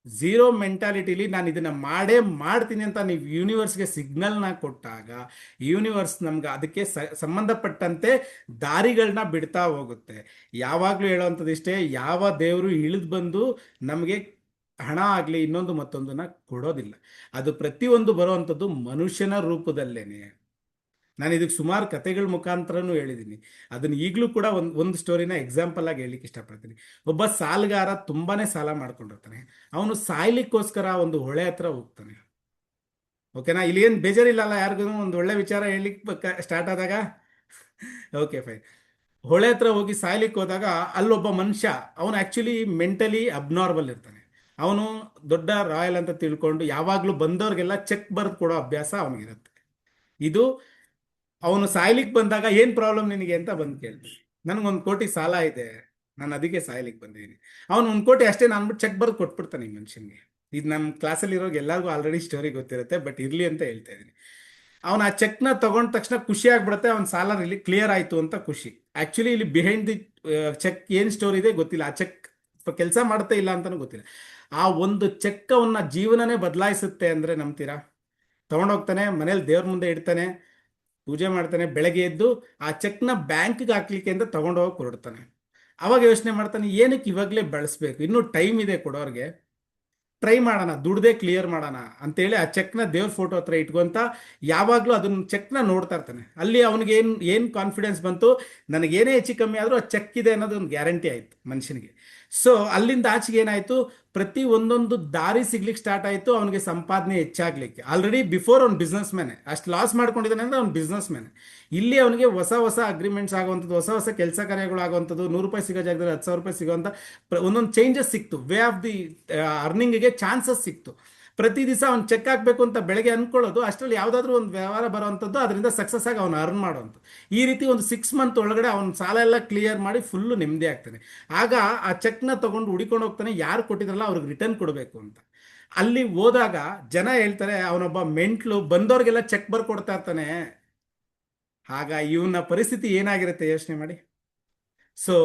ಝೀರೋ ಮೆಂಟಾಲಿಟಿಲಿ ನಾನು ಇದನ್ನ ಮಾಡ್ತೀನಿ ಅಂತ ನೀವು ಯೂನಿವರ್ಸ್ಗೆ ಸಿಗ್ನಲ್ನ ಕೊಟ್ಟಾಗ, ಯೂನಿವರ್ಸ್ ನಮ್ಗೆ ಅದಕ್ಕೆ ಸಂಬಂಧಪಟ್ಟಂತೆ ದಾರಿಗಳನ್ನ ಬಿಡ್ತಾ ಹೋಗುತ್ತೆ. ಯಾವಾಗಲೂ ಹೇಳೋವಂಥದ್ದು ಇಷ್ಟೇ, ಯಾವ ದೇವರು ಇಳಿದು ಬಂದು ನಮಗೆ ಹಣ ಆಗಲಿ ಇನ್ನೊಂದು ಮತ್ತೊಂದನ್ನ ಕೊಡೋದಿಲ್ಲ. ಅದು ಪ್ರತಿಯೊಂದು ಬರುವಂಥದ್ದು ಮನುಷ್ಯನ ರೂಪದಲ್ಲೇನೆ. ನಾನು ಇದಕ್ಕೆ ಸುಮಾರು ಕಥೆಗಳ ಮುಖಾಂತರನೂ ಹೇಳಿದ್ದೀನಿ. ಅದನ್ನು ಈಗಲೂ ಕೂಡ ಒಂದು ಸ್ಟೋರಿನ ಎಕ್ಸಾಂಪಲ್ ಆಗಿ ಹೇಳಲಿಕ್ಕೆ ಇಷ್ಟಪಡ್ತೀನಿ. ಒಬ್ಬ ಸಾಲಗಾರ ತುಂಬಾನೇ ಸಾಲ ಮಾಡ್ಕೊಂಡಿರ್ತಾನೆ. ಅವನು ಸಾಯ್ಲಿಕ್ಕೋಸ್ಕರ ಒಂದು ಹೊಳೆ ಹತ್ರ ಹೋಗ್ತಾನೆ. ಓಕೆನಾ? ಇಲ್ಲಿ ಏನು ಬೇಜಾರಿಲ್ಲಲ್ಲ ಯಾರಿಗೂ? ಒಂದು ಒಳ್ಳೆ ವಿಚಾರ ಹೇಳಲಿಕ್ಕೆ ಸ್ಟಾರ್ಟ್ ಆದಾಗ ಓಕೆ ಫೈನ್. ಹೊಳೆ ಹತ್ರ ಹೋಗಿ ಸಾಯ್ಲಿಕ್ಕೆ ಹೋದಾಗ ಅಲ್ಲೊಬ್ಬ ಮನುಷ್ಯ, ಅವನು ಆ್ಯಕ್ಚುಲಿ ಮೆಂಟಲಿ ಅಬ್ನಾರ್ಮಲ್ ಇರ್ತಾನೆ. ಅವನು ದೊಡ್ಡ ರಾಯಲ್ ಅಂತ ತಿಳ್ಕೊಂಡು ಯಾವಾಗಲೂ ಬಂದವ್ರಿಗೆಲ್ಲ ಚೆಕ್ ಬರೆದು ಕೊಡೋ ಅಭ್ಯಾಸ ಅವನಿಗಿರುತ್ತೆ. ಇದು ಅವನು ಸಾಯ್ಲಿಕ್ಕೆ ಬಂದಾಗ ಏನು ಪ್ರಾಬ್ಲಮ್ ನಿನಗೆ ಅಂತ ಬಂದು ಕೇಳ್ತಾನೆ. ನನಗೊಂದು 1 ಕೋಟಿ ಸಾಲ ಇದೆ, ನಾನು ಅದಕ್ಕೆ ಸಾಯ್ಲಿಕ್ಕೆ ಬಂದಿದ್ದೀನಿ. ಅವನು 1 ಕೋಟಿ ಅಷ್ಟೇ ನಾನು ಚೆಕ್ ಬರೆದು ಕೊಟ್ಬಿಡ್ತಾನೆ ಈ ಮನುಷ್ಯನಿಗೆ. ಇದು ನಮ್ಮ ಕ್ಲಾಸಲ್ಲಿ ಇರೋರಿಗೆ ಎಲ್ಲರಿಗೂ ಆಲ್ರೆಡಿ ಸ್ಟೋರಿ ಗೊತ್ತಿರುತ್ತೆ, ಬಟ್ ಇರಲಿ ಅಂತ ಹೇಳ್ತಾ ಇದ್ದೀನಿ. ಅವನು ಆ ಚೆಕ್ನ ತಗೊಂಡ ತಕ್ಷಣ ಖುಷಿ ಆಗ್ಬಿಡುತ್ತೆ, ಅವನ ಸಾಲ ಇಲ್ಲಿ ಕ್ಲಿಯರ್ ಆಯಿತು ಅಂತ ಖುಷಿ. ಆ್ಯಕ್ಚುಲಿ ಇಲ್ಲಿ ಬಿಹೈಂಡ್ ದಿ ಚೆಕ್ ಏನು ಸ್ಟೋರಿ ಇದೆ ಗೊತ್ತಿಲ್ಲ, ಆ ಚೆಕ್ ಕೆಲಸ ಮಾಡುತ್ತೆ ಇಲ್ಲ ಅಂತಲೂ ಗೊತ್ತಿಲ್ಲ. ಆ ಒಂದು ಚೆಕ್ ಅವನ್ನ ಜೀವನನೇ ಬದಲಾಯಿಸುತ್ತೆ ಅಂದರೆ ನಂಬ್ತೀರಾ? ತೊಗೊಂಡೋಗ್ತಾನೆ, ಮನೇಲಿ ದೇವ್ರ ಮುಂದೆ ಇಡ್ತಾನೆ, ಪೂಜೆ ಮಾಡ್ತಾನೆ, ಬೆಳಗ್ಗೆ ಎದ್ದು ಆ ಚೆಕ್ನ ಬ್ಯಾಂಕ್ಗೆ ಹಾಕ್ಲಿಕ್ಕೆ ಅಂತ ತಗೊಂಡೋಗಿ ಹೊರಡ್ತಾನೆ. ಅವಾಗ ಯೋಚನೆ ಮಾಡ್ತಾನೆ, ಏನಕ್ಕೆ ಇವಾಗಲೇ ಬಳಸಬೇಕು, ಇನ್ನೂ ಟೈಮ್ ಇದೆ ಕೊಡೋರ್ಗೆ, ಟ್ರೈ ಮಾಡೋಣ, ದುಡ್ದೇ ಕ್ಲಿಯರ್ ಮಾಡೋಣ ಅಂತೇಳಿ ಆ ಚೆಕ್ನ ದೇವ್ರ ಫೋಟೋ ಹತ್ರ ಇಟ್ಕೊಂತ ಯಾವಾಗಲೂ ಅದನ್ನ ಚೆಕ್ನ ನೋಡ್ತಾ ಇರ್ತಾನೆ. ಅಲ್ಲಿ ಅವನಿಗೆ ಏನು ಕಾನ್ಫಿಡೆನ್ಸ್ ಬಂತು, ನನಗೇನೇ ಹೆಚ್ಚು ಕಮ್ಮಿ ಆದರೂ ಆ ಚೆಕ್ ಇದೆ ಅನ್ನೋದು ಒಂದು ಗ್ಯಾರಂಟಿ ಆಯಿತು ಮನುಷ್ಯನಿಗೆ. ಸೊ ಅಲ್ಲಿಂದ ಆಚೆಗೆ ಏನಾಯಿತು, ಪ್ರತಿ ಒಂದೊಂದು ದಾರಿ ಸಿಗ್ಲಿಕ್ಕೆ ಸ್ಟಾರ್ಟ್ ಆಯಿತು, ಅವನಿಗೆ ಸಂಪಾದನೆ ಹೆಚ್ಚಾಗ್ಲಿಕ್ಕೆ. ಆಲ್ರೆಡಿ ಬಿಫೋರ್ ಅವ್ನು ಬಿಸ್ನೆಸ್ ಮ್ಯಾನೆ, ಅಷ್ಟು ಲಾಸ್ ಮಾಡ್ಕೊಂಡಿದ್ದಾನೆ ಅಂದರೆ ಅವ್ನು ಬಿಸ್ನೆಸ್ ಮ್ಯಾನೆ. ಇಲ್ಲಿ ಅವನಿಗೆ ಹೊಸ ಹೊಸ ಅಗ್ರಿಮೆಂಟ್ಸ್ ಆಗುವಂಥದ್ದು, ಹೊಸ ಹೊಸ ಕೆಲಸ ಕಾರ್ಯಗಳು ಆಗುವಂಥದ್ದು, 100 ರೂಪಾಯಿ ಸಿಗೋ ಜಾಗದಲ್ಲಿ 10,000 ರೂಪಾಯಿ ಸಿಗೋಂಥ ಒಂದೊಂದು ಚೇಂಜಸ್ ಸಿಕ್ತು, ವೇ ಆಫ್ ದಿ ಅರ್ನಿಂಗಿಗೆ ಚಾನ್ಸಸ್ ಸಿಕ್ತು. ಪ್ರತಿ ದಿವಸ ಅವ್ನು ಚೆಕ್ ಹಾಕಬೇಕು ಅಂತ ಬೆಳಗ್ಗೆ ಅಂದ್ಕೊಳ್ಳೋದು, ಅಷ್ಟರಲ್ಲಿ ಯಾವುದಾದ್ರೂ ಒಂದು ವ್ಯವಹಾರ ಬರೋವಂಥದ್ದು, ಅದರಿಂದ ಸಕ್ಸಸ್ ಆಗಿ ಅವನು ಅರ್ನ್ ಮಾಡೋವಂಥದ್ದು. ಈ ರೀತಿ ಒಂದು 6 ಮಂತ್ ಒಳಗಡೆ ಅವನ ಸಾಲ ಎಲ್ಲ ಕ್ಲಿಯರ್ ಮಾಡಿ ಫುಲ್ಲು ನೆಮ್ಮದಿ ಆಗ್ತಾನೆ. ಆಗ ಆ ಚೆಕ್ನ ತಗೊಂಡು ಹುಡಿಕೊಂಡು ಹೋಗ್ತಾನೆ, ಯಾರು ಕೊಟ್ಟಿದ್ರಲ್ಲ ಅವ್ರಿಗೆ ರಿಟರ್ನ್ ಕೊಡಬೇಕು ಅಂತ. ಅಲ್ಲಿ ಹೋದಾಗ ಜನ ಹೇಳ್ತಾರೆ ಅವನೊಬ್ಬ ಮೆಂಟ್ಲು, ಬಂದವ್ರಿಗೆಲ್ಲ ಚೆಕ್ ಬರ್ಕೊಡ್ತಾ ಇರ್ತಾನೆ. ಆಗ ಇವನ ಪರಿಸ್ಥಿತಿ ಏನಾಗಿರುತ್ತೆ ಯೋಚನೆ ಮಾಡಿ. ಸೊ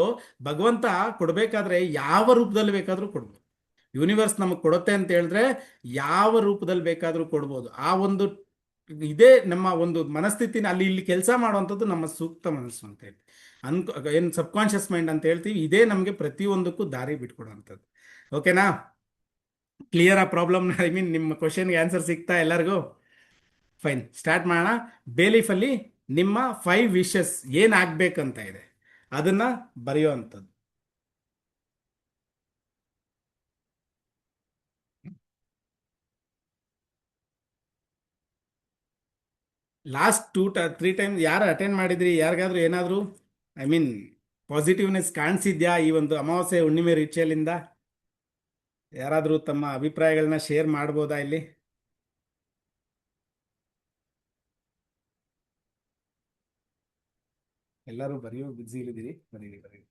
ಭಗವಂತ ಕೊಡಬೇಕಾದ್ರೆ ಯಾವ ರೂಪದಲ್ಲಿ ಬೇಕಾದರೂ ಕೊಡ್ಬೋದು. ಯೂನಿವರ್ಸ್ ನಮಗೆ ಕೊಡುತ್ತೆ ಅಂತ ಹೇಳಿದ್ರೆ ಯಾವ ರೂಪದಲ್ಲಿ ಬೇಕಾದರೂ ಕೊಡ್ಬೋದು. ಆ ಒಂದು ಇದೇ ನಮ್ಮ ಒಂದು ಮನಸ್ಥಿತಿನ ಅಲ್ಲಿ ಇಲ್ಲಿ ಕೆಲಸ ಮಾಡುವಂಥದ್ದು ನಮ್ಮ ಸೂಕ್ತ ಮನಸ್ಸು ಅಂತ ಹೇಳಿ ಏನು ಸಬ್ಕಾನ್ಷಿಯಸ್ ಮೈಂಡ್ ಅಂತ ಹೇಳ್ತೀವಿ. ಇದೇ ನಮಗೆ ಪ್ರತಿಯೊಂದಕ್ಕೂ ದಾರಿ ಬಿಟ್ಕೊಡುವಂಥದ್ದು. ಓಕೆನಾ? ಕ್ಲಿಯರ್ ಆ ಪ್ರಾಬ್ಲಮ್? ಐ ಮೀನ್ ನಿಮ್ಮ ಕ್ವಶನ್ಗೆ ಆನ್ಸರ್ ಸಿಗ್ತಾ ಎಲ್ಲರಿಗೂ? ಫೈನ್, ಸ್ಟಾರ್ಟ್ ಮಾಡೋಣ. ಬೇಲೀಫಲ್ಲಿ ನಿಮ್ಮ 5 ವಿಶಸ್ ಏನಾಗಬೇಕಂತ ಇದೆ ಅದನ್ನ ಬರೆಯುವಂಥದ್ದು. ಲಾಸ್ಟ್ 2-3 ಟೈಮ್ ಯಾರು ಅಟೆಂಡ್ ಮಾಡಿದ್ರಿ? ಯಾರಿಗಾದ್ರೂ ಏನಾದರೂ ಐ ಮೀನ್ ಪಾಸಿಟಿವ್ನೆಸ್ ಕಾಣಿಸಿದ್ಯಾ ಈ ಒಂದು ಅಮಾವಾಸ್ಯೆ ಹುಣ್ಣಿಮೆ ರಿಚುವಲಿಂದ? ಯಾರಾದರೂ ತಮ್ಮ ಅಭಿಪ್ರಾಯಗಳನ್ನ ಶೇರ್ ಮಾಡ್ಬೋದಾ ಇಲ್ಲಿ? ಎಲ್ಲರೂ ಬರೆಯೋ ಬಿಸಿ ಇಲ್ಲಿದ್ದೀರಿ, ಬರೀರಿ ಬರೀರಿ.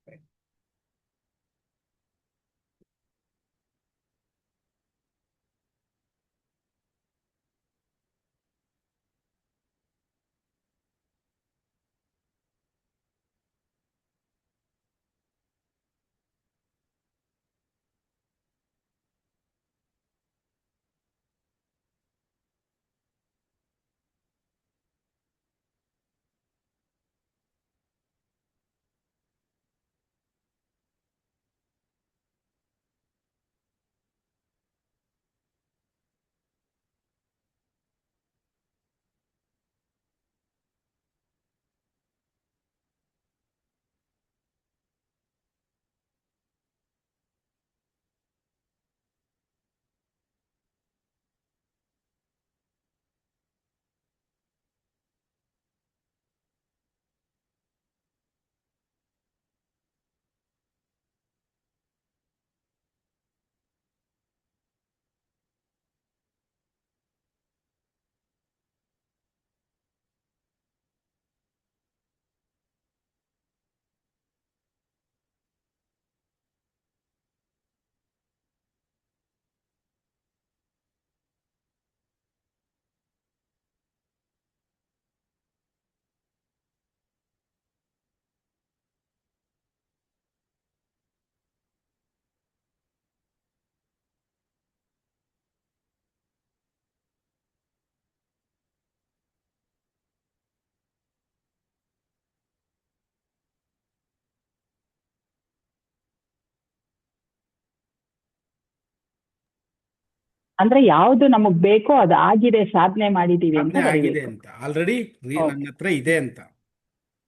ಅಂದ್ರೆ ಯಾವ್ದು ನಮಗ್ ಬೇಕೋ ಅದು ಆಗಿದೆ, ಸಾಧನೆ ಮಾಡಿದೀವಿ ಅಂತ ಸಾಧನೆ ಆಗಿದೆ ಬರೀಬೇಕು. ಅಂತ ಆಲ್ರೆಡಿ ನನ್ನ ಓಕೆ ಹತ್ರ ಇದೆ ಅಂತ.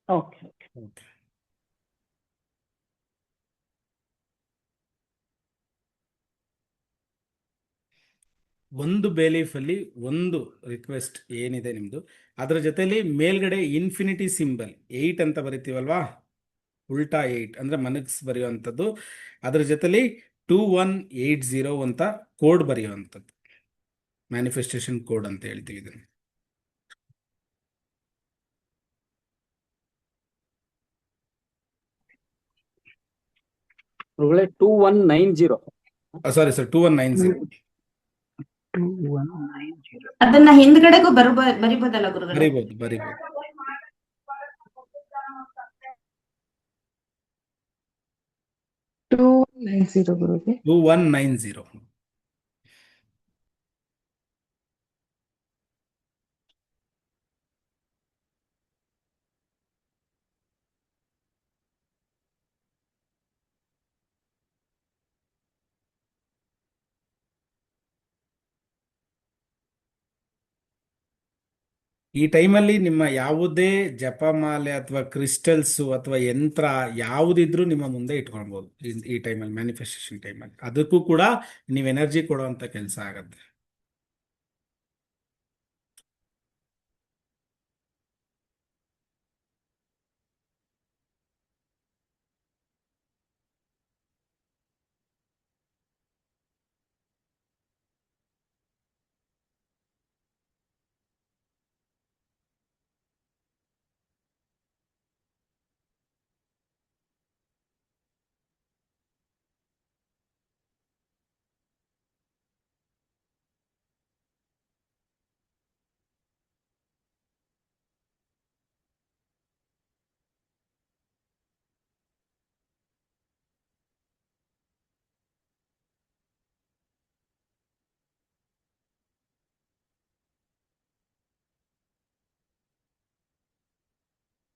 ಓಕೆ. Okay. ಒಂದು ಬೇಲೀಫಲ್ಲಿ ಒಂದು ರಿಕ್ವೆಸ್ಟ್ ಏನಿದೆ ನಿಮ್ದು, ಅದರ ಜೊತೆಲಿ ಮೇಲ್ಗಡೆ ಇನ್ಫಿನಿಟಿ ಸಿಂಬಲ್ 8 ಅಂತ ಬರಿತೀವಲ್ವಾ, ಉಲ್ಟಾ 8 ಅಂದ್ರೆ ಮನಸ್ಸು ಬರೆಯುವಂಥದ್ದು. ಅದರ ಜೊತೆಲಿ 2180 ಅಂತ ಕೋಡ್ ಬರೆಯುವಂಥದ್ದು, ಮ್ಯಾನಿಫೆಸ್ಟೇಷನ್ ಕೋಡ್ ಅಂತ ಹೇಳ್ತೀವಿ ಇದನ್ನು. ಗುರುಗಳೇ 2190. Sorry sir, 2190. 2190. ಅದನ್ನ ಹಿಂದ್ಗಡೆಗೂ ಬರಿಬೋದಲ್ಲ ಗುರುಗಳೇ? ಬರಿಬೋದು ಬರಿಬೋದು. 2190 ಗುರುಗೆ. 2190. ಈ ಟೈಮಲ್ಲಿ ನಿಮ್ಮ ಯಾವುದೇ ಜಪಮಾಲೆ ಅಥವಾ ಕ್ರಿಸ್ಟಲ್ಸು ಅಥವಾ ಯಂತ್ರ ಯಾವುದಿದ್ರೂ ನಿಮ್ಮ ಮುಂದೆ ಇಟ್ಕೊಳ್ಬೋದು. ಈ ಟೈಮಲ್ಲಿ ಮ್ಯಾನಿಫೆಸ್ಟೇಷನ್ ಟೈಮಲ್ಲಿ ಅದಕ್ಕೂ ಕೂಡ ನೀವು ಎನರ್ಜಿ ಕೊಡುವಂತ ಕೆಲಸ ಆಗತ್ತೆ.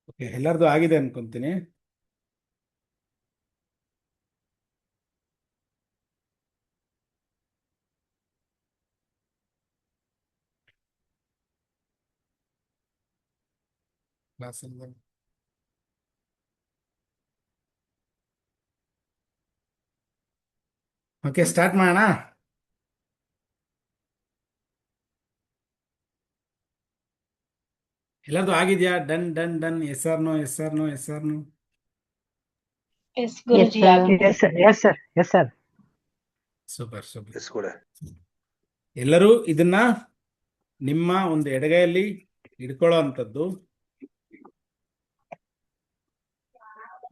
ಓಕೆ, ಎಲ್ಲರದು ಆಗಿದೆ ಅನ್ಕೊಂತೀನಿ. ಓಕೆ, ಸ್ಟಾರ್ಟ್ ಮಾಡೋಣ. ಎಲ್ಲರದು ಆಗಿದೆಯಾ? Done done done. Yes or no, yes or no, yes or no. Yes ಗುರುಜಿ sir. ಆಗಿದೆ. Yes sir. Super super. Yes ಕೂಡ ಎಲ್ಲರೂ ಇದನ್ನ ನಿಮ್ಮ ಒಂದು ಎಡಗೈಯಲ್ಲಿ ಇಟ್ಕೊಳ್ಳೋ ಅಂಥದ್ದು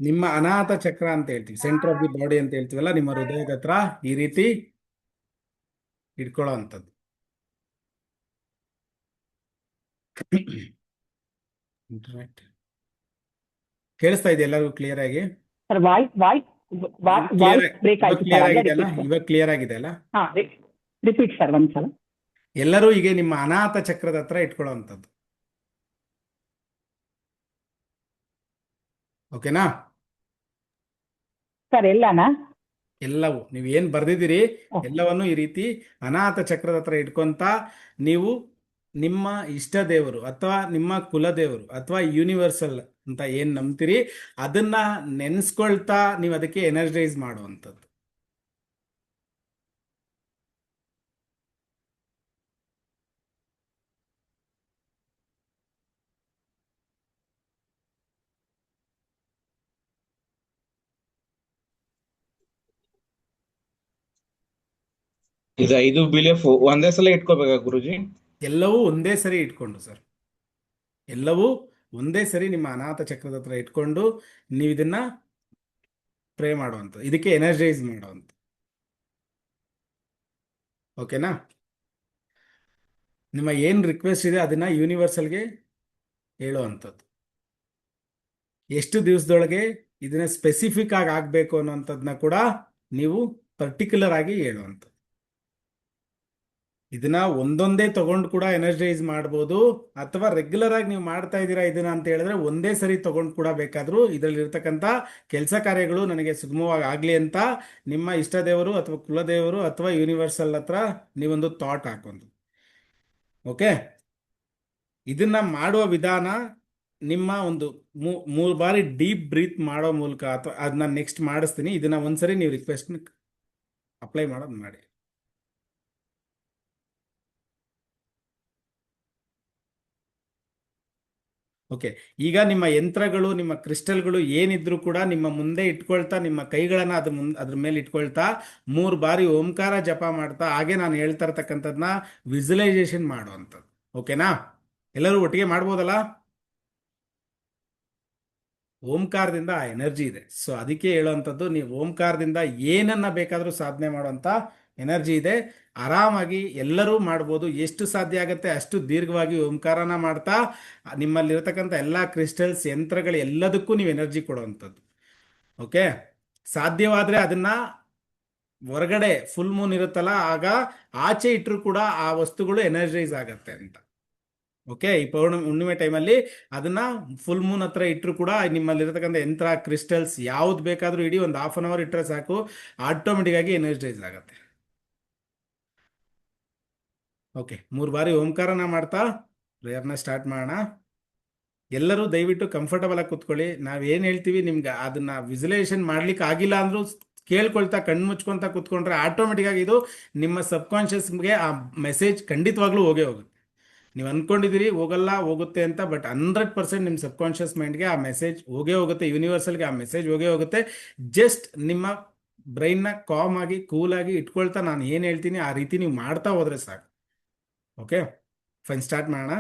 ನಿಮ್ಮ ಅನಾಥ ಚಕ್ರ ಅಂತ ಹೇಳ್ತೀವಿ, ಸೆಂಟರ್ ಆಫ್ ದಿ ಬಾಡಿ ಅಂತ ಹೇಳ್ತೀವಲ್ಲ, ನಿಮ್ಮ ಹೃದಯದ ಹತ್ರ ಈ ರೀತಿ ಇಟ್ಕೊಳ್ಳೋ ಅಂಥದ್ದು. ಕೇಳಿಸ್ತಾ ಇದೆ ಎಲ್ಲರಿಗೂ ಕ್ಲಿಯರ್ ಆಗಿ? ಸರ್ ವಾಯ್ಸ್ ಬ್ರೇಕ್ ಆಯ್ತು ಕ್ಲಿಯರ್ ಸರ್. ಆಗಿದೆಯಲ್ಲ? ಇವಾಗ ಕ್ಲಿಯರ್ ಆಗಿದೆ ಅಲ್ಲ? ಹಾ, ರಿಪೀಟ್ ಸರ್ ಒಂದ್ಸಲ. ಎಲ್ಲರೂ ಈಗ ನಿಮ್ಮ ಅನಾಥ ಚಕ್ರದ ಹತ್ರ ಇಟ್ಕೊಳ್ಳೋ ಅಂಥದ್ದು. ಓಕೆನಾ? ಸರ್ ಎಲ್ಲಾನಾ? ಎಲ್ಲವೂ ನೀವು ಏನ್ ಬರ್ದಿದ್ದೀರಿ ಎಲ್ಲವನ್ನು ಈ ರೀತಿ ಅನಾಥ ಚಕ್ರದ ಹತ್ರ ಇಟ್ಕೊಂತ ನೀವು ನಿಮ್ಮ ಇಷ್ಟ ದೇವರು ಅಥವಾ ನಿಮ್ಮ ಕುಲದೇವರು ಅಥವಾ ಯೂನಿವರ್ಸಲ್ ಅಂತ ಏನ್ ನಂಬ್ತೀರಿ ಅದನ್ನ ನೆನ್ಸ್ಕೊಳ್ತಾ ನೀವು ಅದಕ್ಕೆ ಎನರ್ಜೈಸ್ ಮಾಡುವಂಥದ್ದು. ಇದು 5 ಬಿಲಿಯಫ್ ಒಂದೇ ಸಲ ಇಟ್ಕೋಬೇಕಾ ಗುರುಜಿ? ಎಲ್ಲವೂ ಒಂದೇ ಸರಿ ಇಟ್ಕೊಂಡು ಸರ್, ಎಲ್ಲವೂ ಒಂದೇ ಸರಿ ನಿಮ್ಮ ಅನಾಥ ಚಕ್ರದ ಹತ್ರ ಇಟ್ಕೊಂಡು ನೀವು ಇದನ್ನ ಪ್ರೇ ಮಾಡುವಂಥದ್ದು, ಇದಕ್ಕೆ ಎನರ್ಜೈಸ್ ಮಾಡುವಂಥ. ಓಕೆನಾ? ನಿಮ್ಮ ಏನ್ ರಿಕ್ವೆಸ್ಟ್ ಇದೆ ಅದನ್ನ ಯೂನಿವರ್ಸಲ್ಗೆ ಹೇಳುವಂಥದ್ದು. ಎಷ್ಟು ದಿವಸದೊಳಗೆ ಇದನ್ನ ಸ್ಪೆಸಿಫಿಕ್ ಆಗಿ ಆಗ್ಬೇಕು ಅನ್ನೋಂಥದ್ದನ್ನ ಕೂಡ ನೀವು ಪರ್ಟಿಕ್ಯುಲರ್ ಆಗಿ ಹೇಳುವಂಥದ್ದು. ಇದನ್ನ ಒಂದೊಂದೇ ತಗೊಂಡು ಕೂಡ ಎನರ್ಜೈಸ್ ಮಾಡ್ಬೋದು, ಅಥವಾ ರೆಗ್ಯುಲರ್ ಆಗಿ ನೀವು ಮಾಡ್ತಾ ಇದ್ದೀರಾ ಇದನ್ನ ಅಂತ ಹೇಳಿದ್ರೆ ಒಂದೇ ಸರಿ ತಗೊಂಡು ಕೂಡ ಬೇಕಾದ್ರೂ ಇದರಲ್ಲಿ ಇರ್ತಕ್ಕಂಥ ಕೆಲಸ ಕಾರ್ಯಗಳು ನನಗೆ ಸುಗಮವಾಗಿ ಆಗ್ಲಿ ಅಂತ ನಿಮ್ಮ ಇಷ್ಟ ದೇವರು ಅಥವಾ ಕುಲದೇವರು ಅಥವಾ ಯೂನಿವರ್ಸಲ್ ಹತ್ರ ನೀವೊಂದು ಥಾಟ್ ಹಾಕೊಂಡು. ಓಕೆ, ಇದನ್ನ ಮಾಡುವ ವಿಧಾನ ನಿಮ್ಮ ಒಂದು 3 ಬಾರಿ ಡೀಪ್ ಬ್ರೀತ್ ಮಾಡೋ ಮೂಲಕ, ಅಥವಾ ಅದನ್ನ ನೆಕ್ಸ್ಟ್ ಮಾಡಿಸ್ತೀನಿ, ಇದನ್ನ ಒಂದ್ಸರಿ ನೀವು ರಿಕ್ವೆಸ್ಟ್ ಅಪ್ಲೈ ಮಾಡೋದು ಮಾಡಿ. ಓಕೆ, ಈಗ ನಿಮ್ಮ ಯಂತ್ರಗಳು ನಿಮ್ಮ ಕ್ರಿಸ್ಟಲ್ಗಳು ಏನಿದ್ರು ಕೂಡ ನಿಮ್ಮ ಮುಂದೆ ಇಟ್ಕೊಳ್ತಾ ನಿಮ್ಮ ಕೈಗಳನ್ನ ಅದ್ರ ಮೇಲೆ ಇಟ್ಕೊಳ್ತಾ 3 ಬಾರಿ ಓಂಕಾರ ಜಪ ಮಾಡ್ತಾ ಹಾಗೆ ನಾನು ಹೇಳ್ತಾ ಇರ್ತಕ್ಕಂಥದ್ದನ್ನ ವಿಜುವಲೈಸೇಷನ್ ಮಾಡುವಂಥದ್ದು. ಓಕೆನಾ? ಎಲ್ಲರೂ ಒಟ್ಟಿಗೆ ಮಾಡ್ಬೋದಲ್ಲ? ಓಂಕಾರದಿಂದ ಆ ಎನರ್ಜಿ ಇದೆ. ಸೊ ಅದಕ್ಕೆ ಹೇಳುವಂಥದ್ದು, ನೀವು ಓಂಕಾರದಿಂದ ಏನನ್ನ ಬೇಕಾದರೂ ಸಾಧನೆ ಮಾಡುವಂಥ ಎನರ್ಜಿ ಇದೆ. ಆರಾಮಾಗಿ ಎಲ್ಲರೂ ಮಾಡ್ಬೋದು. ಎಷ್ಟು ಸಾಧ್ಯ ಆಗುತ್ತೆ ಅಷ್ಟು ದೀರ್ಘವಾಗಿ ಓಂಕಾರನ ಮಾಡ್ತಾ ನಿಮ್ಮಲ್ಲಿರ್ತಕ್ಕಂಥ ಎಲ್ಲ ಕ್ರಿಸ್ಟಲ್ಸ್ ಯಂತ್ರಗಳು ಎಲ್ಲದಕ್ಕೂ ನೀವು ಎನರ್ಜಿ ಕೊಡುವಂಥದ್ದು. ಓಕೆ, ಸಾಧ್ಯವಾದರೆ ಅದನ್ನ ಹೊರಗಡೆ ಫುಲ್ ಮೂನ್ ಇರುತ್ತಲ್ಲ ಆಗ ಆಚೆ ಇಟ್ಟರು ಕೂಡ ಆ ವಸ್ತುಗಳು ಎನರ್ಜೈಸ್ ಆಗತ್ತೆ ಅಂತ. ಓಕೆ, ಈ ಹುಣ್ಣಿಮೆ ಟೈಮಲ್ಲಿ ಅದನ್ನ ಫುಲ್ ಮೂನ್ ಹತ್ರ ಇಟ್ಟರು ಕೂಡ ನಿಮ್ಮಲ್ಲಿರ್ತಕ್ಕಂಥ ಯಂತ್ರ ಕ್ರಿಸ್ಟಲ್ಸ್ ಯಾವ್ದು ಬೇಕಾದ್ರೂ ಇಡೀ ಒಂದು ½ ಅನ್ ಅವರ್ ಇಟ್ಟರೆ ಸಾಕು, ಆಟೋಮೆಟಿಕ್ ಆಗಿ ಎನರ್ಜೈಸ್ ಆಗತ್ತೆ. ಓಕೆ, 3 ಬಾರಿ ಓಂಕಾರನ ಮಾಡ್ತಾ ಪ್ರೇಯರ್ನ ಸ್ಟಾರ್ಟ್ ಮಾಡೋಣ. ಎಲ್ಲರೂ ದಯವಿಟ್ಟು ಕಂಫರ್ಟಬಲ್ ಆಗಿ ಕೂತ್ಕೊಳ್ಳಿ. ನಾವೇನು ಹೇಳ್ತೀವಿ ನಿಮ್ಗೆ ಅದನ್ನ ವಿಜುವಲೈಸೇಷನ್ ಮಾಡ್ಲಿಕ್ಕೆ ಆಗಿಲ್ಲ ಅಂದ್ರೂ ಕೇಳ್ಕೊಳ್ತಾ ಕಣ್ಣು ಮುಚ್ಕೊಂತ ಕೂತ್ಕೊಂಡ್ರೆ ಆಟೋಮೆಟಿಕ್ ಆಗಿ ಇದು ನಿಮ್ಮ ಸಬ್ಕಾನ್ಷಿಯಸ್ಗೆ ಆ ಮೆಸೇಜ್ ಖಂಡಿತವಾಗ್ಲೂ ಹೋಗೇ ಹೋಗುತ್ತೆ. ನೀವು ಅನ್ಕೊಂಡಿದ್ದೀರಿ ಹೋಗಲ್ಲ ಹೋಗುತ್ತೆ ಅಂತ, ಬಟ್ 100% ನಿಮ್ಮ ಸಬ್ಕಾನ್ಷಿಯಸ್ ಮೈಂಡ್ಗೆ ಆ ಮೆಸೇಜ್ ಹೋಗೇ ಹೋಗುತ್ತೆ, ಯೂನಿವರ್ಸಲ್ಗೆ ಆ ಮೆಸೇಜ್ ಹೋಗೇ ಹೋಗುತ್ತೆ. ಜಸ್ಟ್ ನಿಮ್ಮ ಬ್ರೈನ್ನ ಕಾಮ್ ಆಗಿ ಕೂಲ್ ಆಗಿ ಇಟ್ಕೊಳ್ತಾ ನಾನು ಏನು ಹೇಳ್ತೀನಿ ಆ ರೀತಿ ನೀವು ಮಾಡ್ತಾ ಹೋದ್ರೆ ಸಾಕು. ಓಕೆ ಫೈನ್, ಸ್ಟಾರ್ಟ್ ಮಾಡೋಣ.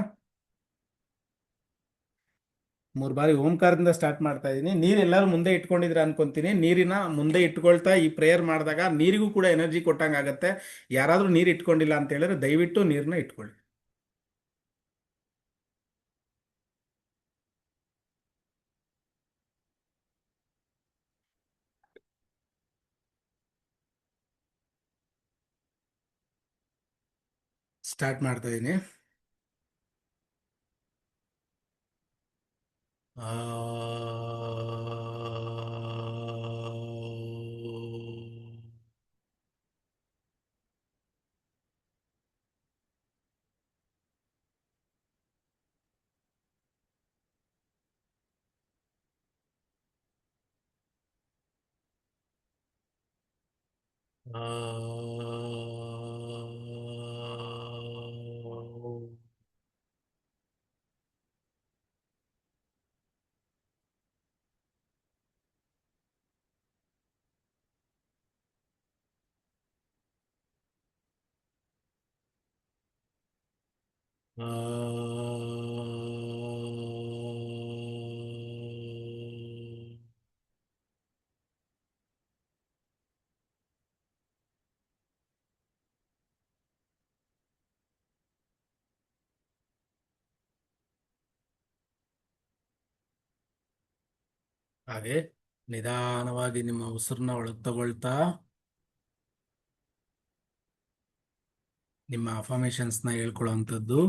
3 ಬಾರಿ ಓಂಕಾರದಿಂದ ಸ್ಟಾರ್ಟ್ ಮಾಡ್ತಾ ಇದ್ದೀನಿ. ನೀರೆಲ್ಲರೂ ಮುಂದೆ ಇಟ್ಕೊಂಡಿದ್ರೆ ಅನ್ಕೊಂತೀನಿ. ನೀರಿನ ಮುಂದೆ ಇಟ್ಕೊಳ್ತಾ ಈ ಪ್ರೇಯರ್ ಮಾಡಿದಾಗ ನೀರಿಗೂ ಕೂಡ ಎನರ್ಜಿ ಕೊಟ್ಟಂಗೆ ಆಗುತ್ತೆ. ಯಾರಾದರೂ ನೀರು ಇಟ್ಕೊಂಡಿಲ್ಲ ಅಂತ ಹೇಳಿದ್ರೆ ದಯವಿಟ್ಟು ನೀರನ್ನ ಇಟ್ಕೊಳ್ಳಿ. ಸ್ಟಾರ್ಟ್ ಮಾಡ್ತಾ ಇದ್ದೀನಿ. ಹಾಗೆ ನಿಧಾನವಾಗಿ ನಿಮ್ಮ ಉಸಿರನ್ನ ಒಳಗೆ ತಗೊಳ್ತಾ ನಿಮ್ಮ ಅಫರ್ಮೇಷನ್ಸ್ನ ಹೇಳ್ಕೊಳ್ಳುವಂಥದ್ದು.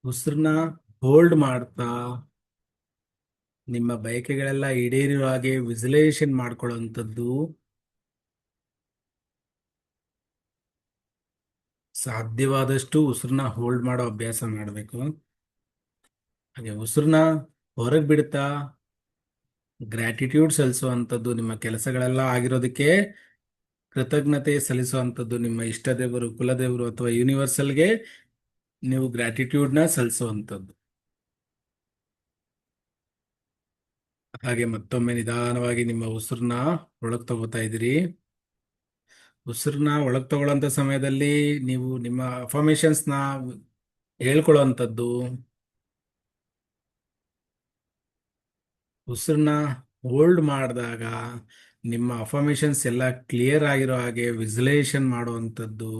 ಉಸಿರನ್ನ ಹೋಲ್ಡ್ ಮಾಡ್ತಾ ನಿಮ್ಮ ಬಯಕೆಗಳೆಲ್ಲ ಈಡೇರಿರೋ ಹಾಗೆ ವಿಜುವಲೈಸೇಷನ್ ಮಾಡ್ಕೊಳ್ಳುವಂಥದ್ದು. ಸಾಧ್ಯವಾದಷ್ಟು ಉಸಿರನ್ನ ಹೋಲ್ಡ್ ಮಾಡೋ ಅಭ್ಯಾಸ ಮಾಡಬೇಕು. ಹಾಗೆ ಉಸಿರನ್ನ ಹೊರಗೆ ಬಿಡ್ತಾ ಗ್ರ್ಯಾಟಿಟ್ಯೂಡ್ ಸಲ್ಲಿಸುವಂಥದ್ದು, ನಿಮ್ಮ ಕೆಲಸಗಳೆಲ್ಲ ಆಗಿರೋದಕ್ಕೆ ಕೃತಜ್ಞತೆ ಸಲ್ಲಿಸುವಂಥದ್ದು, ನಿಮ್ಮ ಇಷ್ಟ ದೇವರು, ಕುಲದೇವರು ಅಥವಾ ಯೂನಿವರ್ಸಲ್ಗೆ ನೀವು ಗ್ರ್ಯಾಟಿಟ್ಯೂಡ್ನ ಸಲ್ಲಿಸುವಂಥದ್ದು. ಹಾಗೆ ಮತ್ತೊಮ್ಮೆ ನಿಧಾನವಾಗಿ ನಿಮ್ಮ ಉಸಿರನ್ನ ಒಳಗೆ ತಗೋತಾ ಇದ್ದೀರಿ. ಉಸಿರನ್ನ ಒಳಗೆ ತಗೊಳ್ಳೋಂಥ ಸಮಯದಲ್ಲಿ ನೀವು ನಿಮ್ಮ ಅಫರ್ಮೇಷನ್ಸ್ನ ಹೇಳ್ಕೊಳ್ಳುವಂಥದ್ದು. ಉಸಿರನ್ನ ಹೋಲ್ಡ್ ಮಾಡಿದಾಗ ನಿಮ್ಮ ಅಫರ್ಮೇಷನ್ಸ್ ಎಲ್ಲ ಕ್ಲಿಯರ್ ಆಗಿರೋ ಹಾಗೆ ವಿಜುವಲೈಸೇಷನ್ ಮಾಡುವಂಥದ್ದು.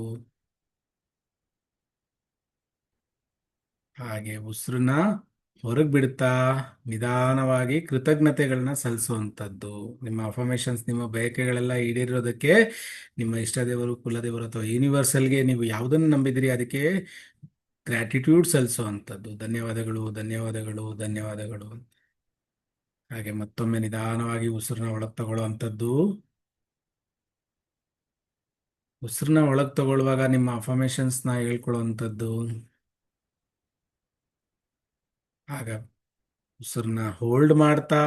ಹಾಗೆ ಉಸಿರನ್ನ ಹೊರಗೆ ಬಿಡ್ತಾ ನಿಧಾನವಾಗಿ ಕೃತಜ್ಞತೆಗಳನ್ನ ಸಲ್ಲಿಸುವಂಥದ್ದು. ನಿಮ್ಮ ಅಫರ್ಮೇಷನ್ಸ್, ನಿಮ್ಮ ಬಯಕೆಗಳೆಲ್ಲ ಈಡೇರಿರೋದಕ್ಕೆ ನಿಮ್ಮ ಇಷ್ಟ ದೇವರು, ಕುಲದೇವರು ಅಥವಾ ಯೂನಿವರ್ಸಲ್ಗೆ ನೀವು ಯಾವುದನ್ನು ನಂಬಿದಿರಿ ಅದಕ್ಕೆ ಗ್ರ್ಯಾಟಿಟ್ಯೂಡ್ ಸಲ್ಲಿಸುವಂಥದ್ದು. ಧನ್ಯವಾದಗಳು, ಧನ್ಯವಾದಗಳು, ಧನ್ಯವಾದಗಳು. ಹಾಗೆ ಮತ್ತೊಮ್ಮೆ ನಿಧಾನವಾಗಿ ಉಸಿರನ್ನ ಒಳಗೆ ತಗೊಳ್ಳುವಂಥದ್ದು. ಉಸಿರನ್ನ ಒಳಗೆ ತಗೊಳ್ಳುವಾಗ ನಿಮ್ಮ ಅಫರ್ಮೇಷನ್ಸ್ನ ಹೇಳ್ಕೊಳ್ಳುವಂಥದ್ದು. ಆಗ ಉಸಿರನ್ನ ಹೋಲ್ಡ್ ಮಾಡ್ತಾ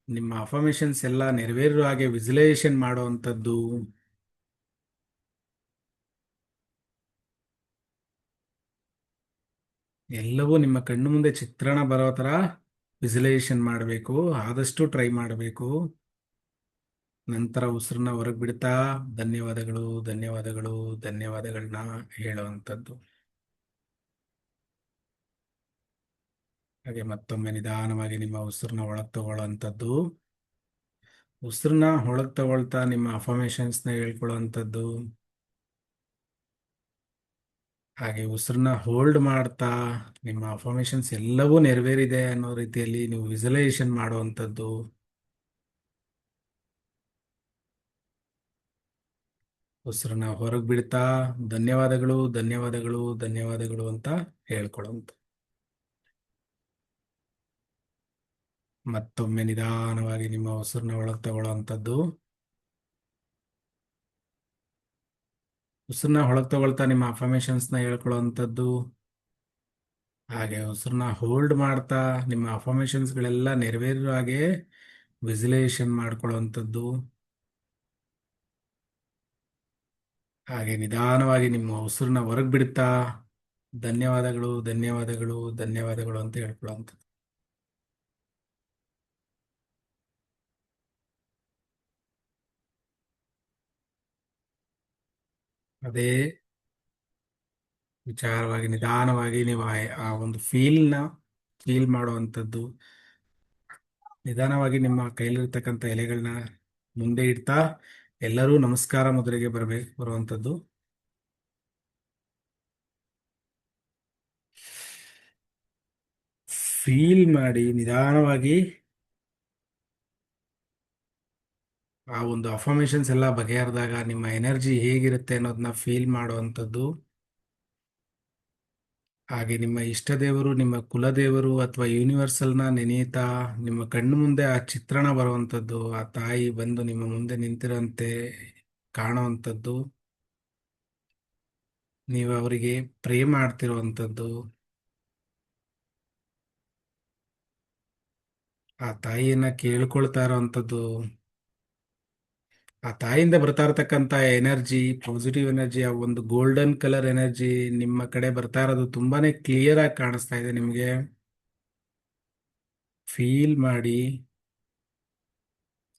ನಿಮ್ಮ ಅಫರ್ಮೇಷನ್ಸ್ ಎಲ್ಲ ನೆರವೇರೋ ಹಾಗೆ ವಿಜುವಲೈಸೇಷನ್ ಮಾಡುವಂಥದ್ದು. ಎಲ್ಲವೂ ನಿಮ್ಮ ಕಣ್ಣು ಮುಂದೆ ಚಿತ್ರಣ ಬರೋ ಥರ ವಿಜುವಲೈಸೇಷನ್ ಮಾಡಬೇಕು. ಆದಷ್ಟು ಟ್ರೈ ಮಾಡಬೇಕು. ನಂತರ ಉಸಿರನ್ನ ಹೊರಗೆ ಬಿಡ್ತಾ ಧನ್ಯವಾದಗಳು, ಧನ್ಯವಾದಗಳು, ಧನ್ಯವಾದಗಳನ್ನ ಹೇಳುವಂಥದ್ದು. ಹಾಗೆ ಮತ್ತೊಮ್ಮೆ ನಿಧಾನವಾಗಿ ನಿಮ್ಮ ಉಸಿರನ್ನ ಒಳಗೆ ತಗೊಳ್ಳುವಂಥದ್ದು. ಉಸಿರನ್ನ ಒಳಗೆ ತಗೊಳ್ತಾ ನಿಮ್ಮ ಅಫರ್ಮೇಷನ್ಸ್ನ ಹೇಳ್ಕೊಳ್ಳುವಂಥದ್ದು. ಹಾಗೆ ಉಸಿರನ್ನ ಹೋಲ್ಡ್ ಮಾಡ್ತಾ ನಿಮ್ಮ ಅಫರ್ಮೇಷನ್ಸ್ ಎಲ್ಲವೂ ನೆರವೇರಿದೆ ಅನ್ನೋ ರೀತಿಯಲ್ಲಿ ನೀವು ವಿಜುವಲೈಸೇಷನ್ ಮಾಡುವಂಥದ್ದು. ಉಸಿರನ್ನ ಹೊರಗೆ ಬಿಡ್ತಾ ಧನ್ಯವಾದಗಳು, ಧನ್ಯವಾದಗಳು, ಧನ್ಯವಾದಗಳು ಅಂತ ಹೇಳ್ಕೊಳ್ಳುವಂಥ. ಮತ್ತೊಮ್ಮೆ ನಿಧಾನವಾಗಿ ನಿಮ್ಮ ಉಸಿರನ್ನ ಒಳಗೆ ತಗೊಳ್ಳುವಂಥದ್ದು. ಉಸಿರನ್ನ ಹೊಳಗೆ ತಗೊಳ್ತಾ ನಿಮ್ಮ ಅಫರ್ಮೇಷನ್ಸ್ನ ಹೇಳ್ಕೊಳ್ಳುವಂಥದ್ದು. ಹಾಗೆ ಉಸಿರನ್ನ ಹೋಲ್ಡ್ ಮಾಡ್ತಾ ನಿಮ್ಮ ಅಫರ್ಮೇಷನ್ಸ್ಗಳೆಲ್ಲ ನೆರವೇರೋ ಹಾಗೆ ವಿಜುವಲೈಸೇಷನ್ ಮಾಡ್ಕೊಳ್ಳುವಂಥದ್ದು. ಹಾಗೆ ನಿಧಾನವಾಗಿ ನಿಮ್ಮ ಉಸಿರನ್ನ ಹೊರಗೆ ಬಿಡ್ತಾ ಧನ್ಯವಾದಗಳು ಧನ್ಯವಾದಗಳು ಧನ್ಯವಾದಗಳು ಅಂತ ಹೇಳ್ಕೊಳ್ಳುವಂಥದ್ದು. ಅದೇ ವಿಚಾರವಾಗಿ ನಿಧಾನವಾಗಿ ನೀವು ಆ ಒಂದು ಫೀಲ್ ಮಾಡುವಂಥದ್ದು. ನಿಧಾನವಾಗಿ ನಿಮ್ಮ ಕೈಲಿರ್ತಕ್ಕಂಥ ಎಲೆಗಳನ್ನ ಮುಂದೆ ಇಡ್ತಾ ಎಲ್ಲರೂ ನಮಸ್ಕಾರ ಮುದ್ರೆಗೆ ಬರುವಂಥದ್ದು. ಫೀಲ್ ಮಾಡಿ ನಿಧಾನವಾಗಿ ಆ ಒಂದು ಅಫರ್ಮೇಷನ್ಸ್ ಎಲ್ಲ ಬಗೆಹರಿದಾಗ ನಿಮ್ಮ ಎನರ್ಜಿ ಹೇಗಿರುತ್ತೆ ಅನ್ನೋದನ್ನ ಫೀಲ್ ಮಾಡುವಂಥದ್ದು. ಹಾಗೆ ನಿಮ್ಮ ಇಷ್ಟ ದೇವರು, ನಿಮ್ಮ ಕುಲದೇವರು ಅಥವಾ ಯೂನಿವರ್ಸಲ್ನ ನೆನೆಯುತ್ತಾ ನಿಮ್ಮ ಕಣ್ಣು ಮುಂದೆ ಆ ಚಿತ್ರಣ ಬರುವಂಥದ್ದು, ಆ ತಾಯಿ ಬಂದು ನಿಮ್ಮ ಮುಂದೆ ನಿಂತಿರೋಂತೆ ಕಾಣುವಂಥದ್ದು, ನೀವು ಅವರಿಗೆ ಪ್ರೇ ಮಾಡ್ತಿರುವಂಥದ್ದು, ಆ ತಾಯಿಯನ್ನ ಕೇಳ್ಕೊಳ್ತಾ ಇರೋವಂಥದ್ದು, ಆ ತಾಯಿಯಿಂದ ಬರ್ತಾ ಇರತಕ್ಕಂಥ ಎನರ್ಜಿ, ಪಾಸಿಟಿವ್ ಎನರ್ಜಿ, ಆ ಒಂದು ಗೋಲ್ಡನ್ ಕಲರ್ ಎನರ್ಜಿ ನಿಮ್ಮ ಕಡೆ ಬರ್ತಾ ಇರೋದು ತುಂಬಾನೇ ಕ್ಲಿಯರ್ ಆಗಿ ಕಾಣಿಸ್ತಾ ಇದೆ ನಿಮಗೆ. ಫೀಲ್ ಮಾಡಿ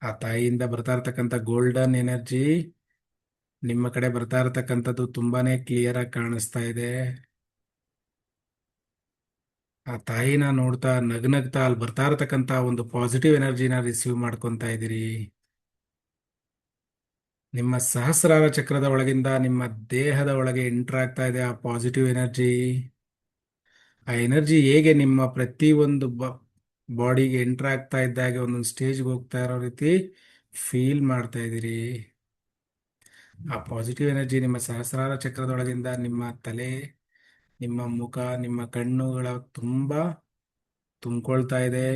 ಆ ತಾಯಿಯಿಂದ ಬರ್ತಾ ಇರತಕ್ಕಂಥ ಗೋಲ್ಡನ್ ಎನರ್ಜಿ ನಿಮ್ಮ ಕಡೆ ಬರ್ತಾ ಇರತಕ್ಕಂಥದ್ದು ತುಂಬಾನೇ ಕ್ಲಿಯರ್ ಆಗಿ ಕಾಣಿಸ್ತಾ ಇದೆ. ಆ ತಾಯಿನ ನೋಡ್ತಾ ನಗ್ನಗ್ತಾ ಅಲ್ಲಿ ಬರ್ತಾ ಇರತಕ್ಕಂಥ ಒಂದು ಪಾಸಿಟಿವ್ ಎನರ್ಜಿನ ರಿಸೀವ್ ಮಾಡ್ಕೊತಾ ಇದ್ದೀರಿ. ನಿಮ್ಮ ಸಹಸ್ರಾರ ಚಕ್ರದ ಒಳಗಿಂದ ನಿಮ್ಮ ದೇಹದ ಒಳಗೆ ಎಂಟರ್ ಆಗ್ತಾ ಇದೆ ಆ ಪಾಸಿಟಿವ್ ಎನರ್ಜಿ. ಆ ಎನರ್ಜಿ ಹೇಗೆ ನಿಮ್ಮ ಪ್ರತಿಯೊಂದು ಬಾಡಿಗೆ ಎಂಟರ್ ಆಗ್ತಾ ಇದ್ದಾಗೆ ಒಂದೊಂದು ಸ್ಟೇಜ್ಗೆ ಹೋಗ್ತಾ ಇರೋ ರೀತಿ ಫೀಲ್ ಮಾಡ್ತಾ ಇದ್ದೀರಿ. ಆ ಪಾಸಿಟಿವ್ ಎನರ್ಜಿ ನಿಮ್ಮ ಸಹಸ್ರಾರ ಚಕ್ರದೊಳಗಿಂದ ನಿಮ್ಮ ತಲೆ, ನಿಮ್ಮ ಮುಖ, ನಿಮ್ಮ ಕಣ್ಣುಗಳ ತುಂಬಾ ತುಂಬಿಕೊಳ್ತಾ ಇದೆ.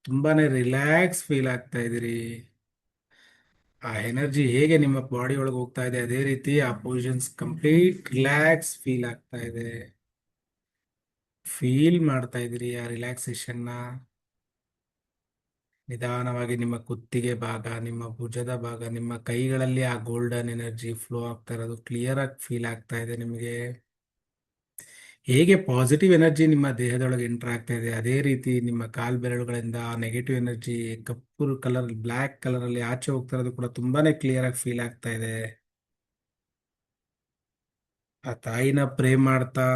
ತುಂಬಾನೇ ರಿಲ್ಯಾಕ್ಸ್ ಫೀಲ್ ಆಗ್ತಾ ಇದ್ದೀರಿ. ಆ ಎನರ್ಜಿ ಹೇಗೆ ನಿಮ್ಮ ಬಾಡಿ ಒಳಗೆ ಹೋಗ್ತಾ ಇದೆ ಅದೇ ರೀತಿ ಆ ಪೊಸಿಷನ್ಸ್ ಕಂಪ್ಲೀಟ್ ರಿಲ್ಯಾಕ್ಸ್ ಫೀಲ್ ಆಗ್ತಾ ಇದೆ. ಫೀಲ್ ಮಾಡ್ತಾ ಇದ್ದೀರಿ ಆ ರಿಲ್ಯಾಕ್ಸೇಷನ್ನ. ನಿಧಾನವಾಗಿ ನಿಮ್ಮ ಕುತ್ತಿಗೆ ಭಾಗ, ನಿಮ್ಮ ಭುಜದ ಭಾಗ, ನಿಮ್ಮ ಕೈಗಳಲ್ಲಿ ಆ ಗೋಲ್ಡನ್ ಎನರ್ಜಿ ಫ್ಲೋ ಆಗ್ತಾ ಇರೋದು ಕ್ಲಿಯರ್ ಆಗಿ ಫೀಲ್ ಆಗ್ತಾ ಇದೆ ನಿಮಗೆ. ಹೇಗೆ ಪಾಸಿಟಿವ್ ಎನರ್ಜಿ ನಿಮ್ಮ ದೇಹದೊಳಗೆ ಎಂಟರ್ ಆಗ್ತಾ ಇದೆ ಅದೇ ರೀತಿ ನಿಮ್ಮ ಕಾಲ್ ಬೆರಳುಗಳಿಂದ ನೆಗೆಟಿವ್ ಎನರ್ಜಿ ಕಪ್ಪು ಕಲರ್, ಬ್ಲ್ಯಾಕ್ ಕಲರ್ ಅಲ್ಲಿ ಆಚೆ ಹೋಗ್ತಾ ಇರೋದು ಕೂಡ ತುಂಬಾನೇ ಕ್ಲಿಯರ್ ಆಗಿ ಫೀಲ್ ಆಗ್ತಾ ಇದೆ. ಆ ತಾಯಿನ ಪ್ರೇ ಮಾಡ್ತಾ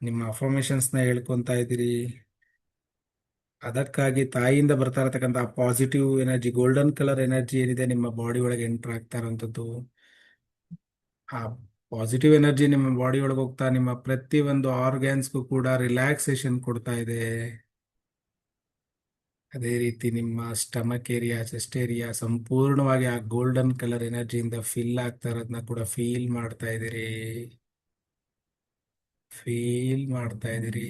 ನಿಮ್ಮ ಅಫರ್ಮೇಷನ್ಸ್ ನ ಹೇಳ್ಕೊಂತ ಇದ್ದೀರಿ. ಅದಕ್ಕಾಗಿ ತಾಯಿಯಿಂದ ಬರ್ತಾ ಇರತಕ್ಕಂಥ positive energy, golden colour energy ಏನಿದೆ ನಿಮ್ಮ ಬಾಡಿ ಒಳಗೆ ಎಂಟರ್ ಆಗ್ತಾ ಇರುವಂತದ್ದು, ಆ ಪಾಸಿಟಿವ್ ಎನರ್ಜಿ ನಿಮ್ಮ ಬಾಡಿ ಒಳಗೆ ಹೋಗ್ತಾ ನಿಮ್ಮ ಪ್ರತಿ ಒಂದು ಆರ್ಗ್ಯಾನ್ಸ್ಗೂ ಕೂಡ ರಿಲ್ಯಾಕ್ಸೇಷನ್ ಕೊಡ್ತಾ ಇದೆ. ಅದೇ ರೀತಿ ನಿಮ್ಮ ಸ್ಟಮಕ್ ಏರಿಯಾ, ಚೆಸ್ಟ್ ಏರಿಯಾ ಸಂಪೂರ್ಣವಾಗಿ ಆ ಗೋಲ್ಡನ್ ಕಲರ್ ಎನರ್ಜಿಯಿಂದ ಫಿಲ್ ಆಗ್ತಾ ಇರೋದನ್ನ ಕೂಡ ಫೀಲ್ ಮಾಡ್ತಾ ಇದ್ದೀರಿ. ಫೀಲ್ ಮಾಡ್ತಾ ಇದ್ದೀರಿ.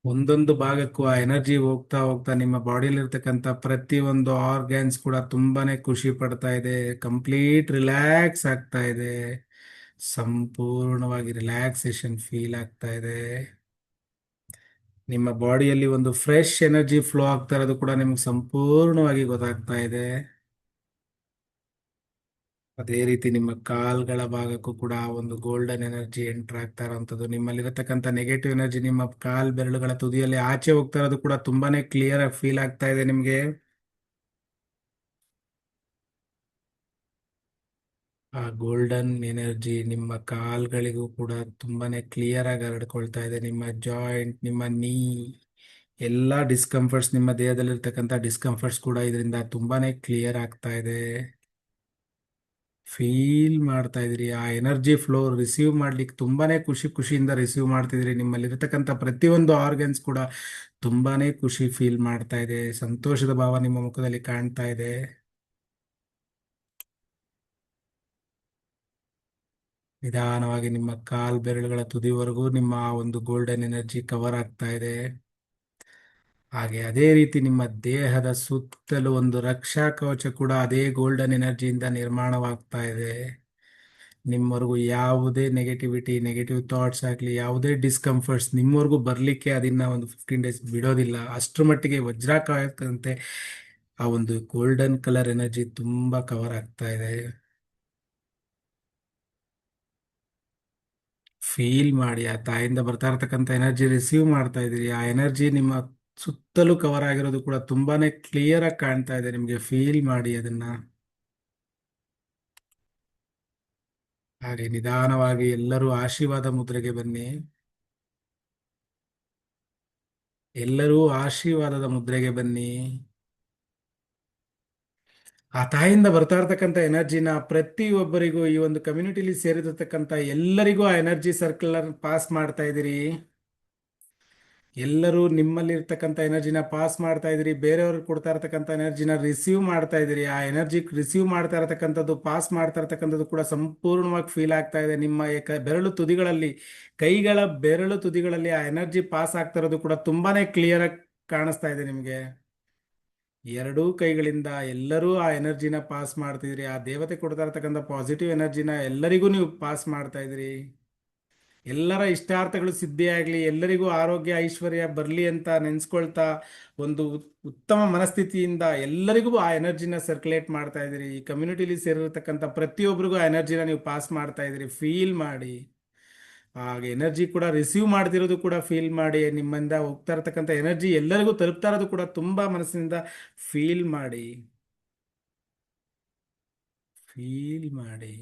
ಒಂದೊಂದು ಭಾಗಕ್ಕೂ ಆ ಎನರ್ಜಿ ಹೋಗ್ತಾ ಹೋಗ್ತಾ ನಿಮ್ಮ ಬಾಡಿಯಲ್ಲಿ ಇರ್ತಕ್ಕಂಥ ಪ್ರತಿ ಒಂದು ಆರ್ಗ್ಯಾನ್ಸ್ ಕೂಡ ತುಂಬಾನೇ ಖುಷಿ ಪಡ್ತಾ ಇದೆ. ಕಂಪ್ಲೀಟ್ ರಿಲ್ಯಾಕ್ಸ್ ಆಗ್ತಾ ಇದೆ. ಸಂಪೂರ್ಣವಾಗಿ ರಿಲ್ಯಾಕ್ಸೇಷನ್ ಫೀಲ್ ಆಗ್ತಾ ಇದೆ. ನಿಮ್ಮ ಬಾಡಿಯಲ್ಲಿ ಒಂದು ಫ್ರೆಶ್ ಎನರ್ಜಿ ಫ್ಲೋ ಆಗ್ತಾ ಇರೋದು ಕೂಡ ನಿಮ್ಗೆ ಸಂಪೂರ್ಣವಾಗಿ ಗೊತ್ತಾಗ್ತಾ ಇದೆ. ಅದೇ ರೀತಿ ನಿಮ್ಮ ಕಾಲ್ಗಳ ಭಾಗಕ್ಕೂ ಕೂಡ ಒಂದು ಗೋಲ್ಡನ್ ಎನರ್ಜಿ ಎಂಟರ್ ಆಗ್ತಾ ಇರೋಂಥದ್ದು, ನಿಮ್ಮಲ್ಲಿರತಕ್ಕಂಥ ನೆಗೆಟಿವ್ ಎನರ್ಜಿ ನಿಮ್ಮ ಕಾಲ್ ಬೆರಳುಗಳ ತುದಿಯಲ್ಲಿ ಆಚೆ ಹೋಗ್ತಾ ಇರೋದು ಕೂಡ ತುಂಬಾನೇ ಕ್ಲಿಯರ್ ಆಗಿ ಫೀಲ್ ಆಗ್ತಾ ಇದೆ ನಿಮಗೆ. ಆ ಗೋಲ್ಡನ್ ಎನರ್ಜಿ ನಿಮ್ಮ ಕಾಲ್ಗಳಿಗೂ ಕೂಡ ತುಂಬಾನೇ ಕ್ಲಿಯರ್ ಆಗಿ ಹರಡ್ಕೊಳ್ತಾ ಇದೆ. ನಿಮ್ಮ ಜಾಯಿಂಟ್, ನಿಮ್ಮ ನೀ, ಎಲ್ಲ ಡಿಸ್ಕಂಫರ್ಟ್ಸ್, ನಿಮ್ಮ ದೇಹದಲ್ಲಿರ್ತಕ್ಕಂಥ ಡಿಸ್ಕಂಫರ್ಟ್ಸ್ ಕೂಡ ಇದರಿಂದ ತುಂಬಾನೇ ಕ್ಲಿಯರ್ ಆಗ್ತಾ ಇದೆ. ಫೀಲ್ ಮಾಡ್ತಾ ಇದ್ರಿ ಆ ಎನರ್ಜಿ ಫ್ಲೋ ರಿಸೀವ್ ಮಾಡ್ಲಿಕ್ಕೆ ತುಂಬಾನೇ ಖುಷಿಯಿಂದ ರಿಸೀವ್ ಮಾಡ್ತಿದ್ರಿ. ನಿಮ್ಮಲ್ಲಿರ್ತಕ್ಕಂಥ ಪ್ರತಿಯೊಂದು ಆರ್ಗನ್ಸ್ ಕೂಡ ತುಂಬಾನೇ ಖುಷಿ ಫೀಲ್ ಮಾಡ್ತಾ ಇದೆ. ಸಂತೋಷದ ಭಾವ ನಿಮ್ಮ ಮುಖದಲ್ಲಿ ಕಾಣ್ತಾ ಇದೆ. ನಿಧಾನವಾಗಿ ನಿಮ್ಮ ಕಾಲ್ ಬೆರಳುಗಳ ತುದಿವರೆಗೂ ನಿಮ್ಮ ಆ ಒಂದು ಗೋಲ್ಡನ್ ಎನರ್ಜಿ ಕವರ್ ಆಗ್ತಾ ಇದೆ. ಹಾಗೆ ಅದೇ ರೀತಿ ನಿಮ್ಮ ದೇಹದ ಸುತ್ತಲೂ ಒಂದು ರಕ್ಷಾ ಕವಚ ಕೂಡ ಅದೇ ಗೋಲ್ಡನ್ ಎನರ್ಜಿಯಿಂದ ನಿರ್ಮಾಣವಾಗ್ತಾ ಇದೆ. ನಿಮ್ಮವರೆಗೂ ಯಾವುದೇ ನೆಗೆಟಿವ್ ಥಾಟ್ಸ್ ಆಗಲಿ, ಯಾವುದೇ ಡಿಸ್ಕಂಫರ್ಟ್ಸ್ ನಿಮ್ಮವರೆಗೂ ಬರಲಿಕ್ಕೆ ಅದನ್ನ ಒಂದು 15 days ಬಿಡೋದಿಲ್ಲ. ಅಷ್ಟರ ಮಟ್ಟಿಗೆ ವಜ್ರಾಕಾರದಂತೆ ಆ ಒಂದು ಗೋಲ್ಡನ್ ಕಲರ್ ಎನರ್ಜಿ ತುಂಬಾ ಕವರ್ ಆಗ್ತಾ ಇದೆ. ಫೀಲ್ ಮಾಡಿ, ಆ ತಾಯಿಯಿಂದ ಬರ್ತಾ ಇರತಕ್ಕಂಥ ಎನರ್ಜಿ ರಿಸೀವ್ ಮಾಡ್ತಾ ಇದ್ದೀರಿ. ಆ ಎನರ್ಜಿ ನಿಮ್ಮ ಸುತ್ತಲೂ ಕವರ್ ಆಗಿರೋದು ಕೂಡ ತುಂಬಾನೇ ಕ್ಲಿಯರ್ ಆಗಿ ಕಾಣ್ತಾ ಇದೆ ನಿಮಗೆ. ಫೀಲ್ ಮಾಡಿ ಅದನ್ನ. ಹಾಗೆ ನಿಧಾನವಾಗಿ ಎಲ್ಲರೂ ಆಶೀರ್ವಾದ ಮುದ್ರೆಗೆ ಬನ್ನಿ. ಎಲ್ಲರೂ ಆಶೀರ್ವಾದದ ಮುದ್ರೆಗೆ ಬನ್ನಿ. ಆ ತಾಯಿಯಿಂದ ಬರ್ತಾ ಇರ್ತಕ್ಕಂಥ ಎನರ್ಜಿನ ಪ್ರತಿಯೊಬ್ಬರಿಗೂ, ಈ ಒಂದು ಕಮ್ಯುನಿಟಿಲಿ ಸೇರಿರ್ತಕ್ಕಂಥ ಎಲ್ಲರಿಗೂ ಆ ಎನರ್ಜಿ ಸರ್ಕ್ಯುಲರ್ ಪಾಸ್ ಮಾಡ್ತಾ ಇದ್ದೀರಿ. ಎಲ್ಲರೂ ನಿಮ್ಮಲ್ಲಿ ಇರ್ತಕ್ಕಂಥ ಎನರ್ಜಿನ ಪಾಸ್ ಮಾಡ್ತಾ ಇದ್ದೀರಿ. ಬೇರೆಯವ್ರಿಗೆ ಕೊಡ್ತಾ ಇರ್ತಕ್ಕಂಥ ಎನರ್ಜಿನ ರಿಸೀವ್ ಮಾಡ್ತಾ ಇದ್ದೀರಿ. ಆ ಎನರ್ಜಿ ರಿಸೀವ್ ಮಾಡ್ತಾ ಇರತಕ್ಕಂಥದ್ದು, ಪಾಸ್ ಮಾಡ್ತಾ ಇರತಕ್ಕಂಥದ್ದು ಕೂಡ ಸಂಪೂರ್ಣವಾಗಿ ಫೀಲ್ ಆಗ್ತಾ ಇದೆ. ನಿಮ್ಮ ಬೆರಳು ತುದಿಗಳಲ್ಲಿ, ಕೈಗಳ ಬೆರಳು ತುದಿಗಳಲ್ಲಿ ಆ ಎನರ್ಜಿ ಪಾಸ್ ಆಗ್ತಾ ಇರೋದು ಕೂಡ ತುಂಬಾನೇ ಕ್ಲಿಯರ್ ಆಗಿ ಕಾಣಿಸ್ತಾ ಇದೆ ನಿಮಗೆ. ಎರಡೂ ಕೈಗಳಿಂದ ಎಲ್ಲರೂ ಆ ಎನರ್ಜಿನ ಪಾಸ್ ಮಾಡ್ತಿದ್ರಿ. ಆ ದೇವತೆ ಕೊಡ್ತಾ ಇರತಕ್ಕಂಥ ಪಾಸಿಟಿವ್ ಎನರ್ಜಿನ ಎಲ್ಲರಿಗೂ ನೀವು ಪಾಸ್ ಮಾಡ್ತಾ ಇದ್ರಿ. ಎಲ್ಲರ ಇಷ್ಟಾರ್ಥಗಳು ಸಿದ್ಧಿ ಆಗ್ಲಿ, ಎಲ್ಲರಿಗೂ ಆರೋಗ್ಯ ಐಶ್ವರ್ಯ ಬರ್ಲಿ ಅಂತ ನೆನ್ಸ್ಕೊಳ್ತಾ ಒಂದು ಉತ್ತಮ ಮನಸ್ಥಿತಿಯಿಂದ ಎಲ್ಲರಿಗೂ ಆ ಎನರ್ಜಿನ ಸರ್ಕ್ಯುಲೇಟ್ ಮಾಡ್ತಾ ಇದ್ದೀರಿ. ಈ ಕಮ್ಯುನಿಟಿಲಿ ಸೇರಿರ್ತಕ್ಕಂಥ ಪ್ರತಿಯೊಬ್ಬರಿಗೂ ಆ ಎನರ್ಜಿನ ನೀವು ಪಾಸ್ ಮಾಡ್ತಾ ಇದ್ದೀರಿ. ಫೀಲ್ ಮಾಡಿ. ಹಾಗೆ ಎನರ್ಜಿ ಕೂಡ ರಿಸೀವ್ ಮಾಡ್ತಿರೋದು ಕೂಡ ಫೀಲ್ ಮಾಡಿ. ನಿಮ್ಮಿಂದ ಹೋಗ್ತಾ ಇರತಕ್ಕಂಥ ಎನರ್ಜಿ ಎಲ್ಲರಿಗೂ ತಲುಪ್ತಾ ಇರೋದು ಕೂಡ ತುಂಬಾ ಮನಸ್ಸಿನಿಂದ ಫೀಲ್ ಮಾಡಿ. ಫೀಲ್ ಮಾಡಿ.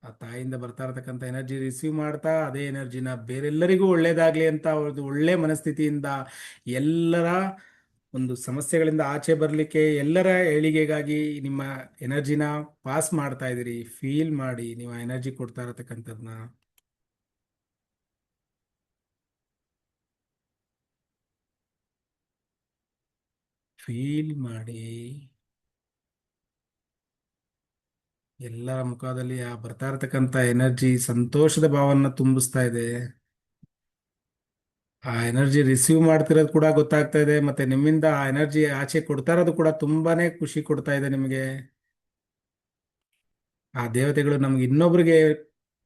ಆ ತಾಯಿಯಿಂದ ಬರ್ತಾ ಇರತಕ್ಕಂಥ ಎನರ್ಜಿ ರಿಸೀವ್ ಮಾಡ್ತಾ ಅದೇ ಎನರ್ಜಿನ ಬೇರೆಲ್ಲರಿಗೂ ಒಳ್ಳೇದಾಗ್ಲಿ ಅಂತ ಅವ್ರದ್ದು ಒಳ್ಳೆ ಮನಸ್ಥಿತಿಯಿಂದ, ಎಲ್ಲರ ಒಂದು ಸಮಸ್ಯೆಗಳಿಂದ ಆಚೆ ಬರಲಿಕ್ಕೆ, ಎಲ್ಲರ ಏಳಿಗೆಗಾಗಿ ನಿಮ್ಮ ಎನರ್ಜಿನ ಪಾಸ್ ಮಾಡ್ತಾ ಇದ್ದೀರಿ. ಫೀಲ್ ಮಾಡಿ ನೀವು ಆ ಎನರ್ಜಿ ಕೊಡ್ತಾ ಇರತಕ್ಕಂಥದ್ನ. ಫೀಲ್ ಮಾಡಿ. ಎಲ್ಲರ ಮುಖದಲ್ಲಿ ಆ ಬರ್ತಾ ಇರತಕ್ಕಂಥ ಎನರ್ಜಿ ಸಂತೋಷದ ಭಾವನ ತುಂಬಿಸ್ತಾ ಇದೆ. ಆ ಎನರ್ಜಿ ರಿಸೀವ್ ಮಾಡ್ತಿರೋದು ಕೂಡ ಗೊತ್ತಾಗ್ತಾ ಇದೆ, ಮತ್ತೆ ನಿಮ್ಮಿಂದ ಆ ಎನರ್ಜಿ ಆಚೆ ಕೊಡ್ತಾ ಇರೋದು ಕೂಡ ತುಂಬಾನೇ ಖುಷಿ ಕೊಡ್ತಾ ಇದೆ ನಿಮಗೆ. ಆ ದೇವತೆಗಳು ನಮ್ಗೆ ಇನ್ನೊಬ್ರಿಗೆ